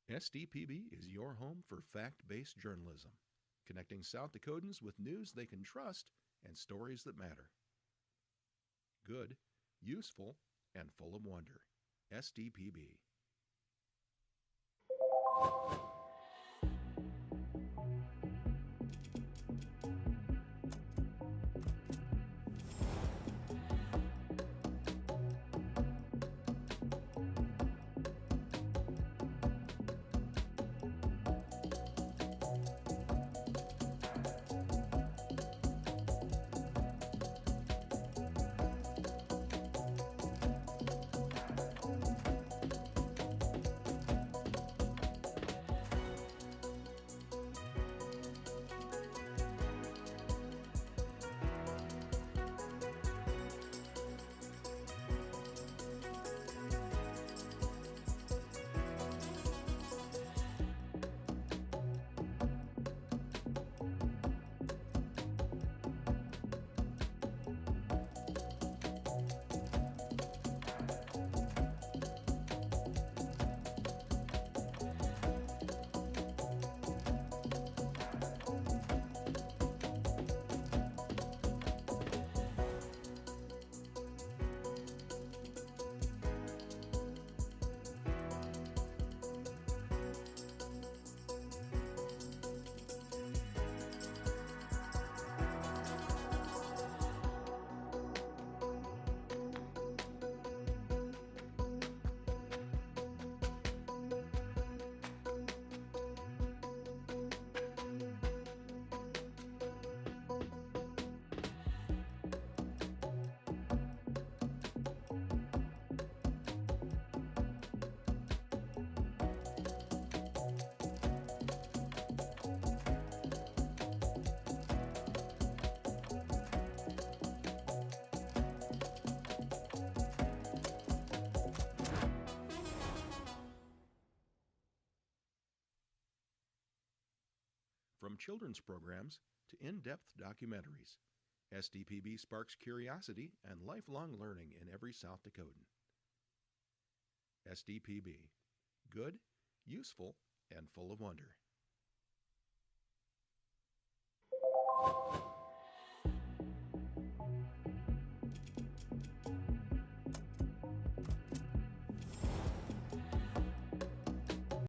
S6: SDPB is your home for fact-based journalism, connecting South Dakotans with news they can trust and stories that matter. Good, useful, and full of wonder. SDPB. From children's programs to in-depth documentaries, SDPB sparks curiosity and lifelong learning in every South Dakotan. SDPB, good, useful, and full of wonder.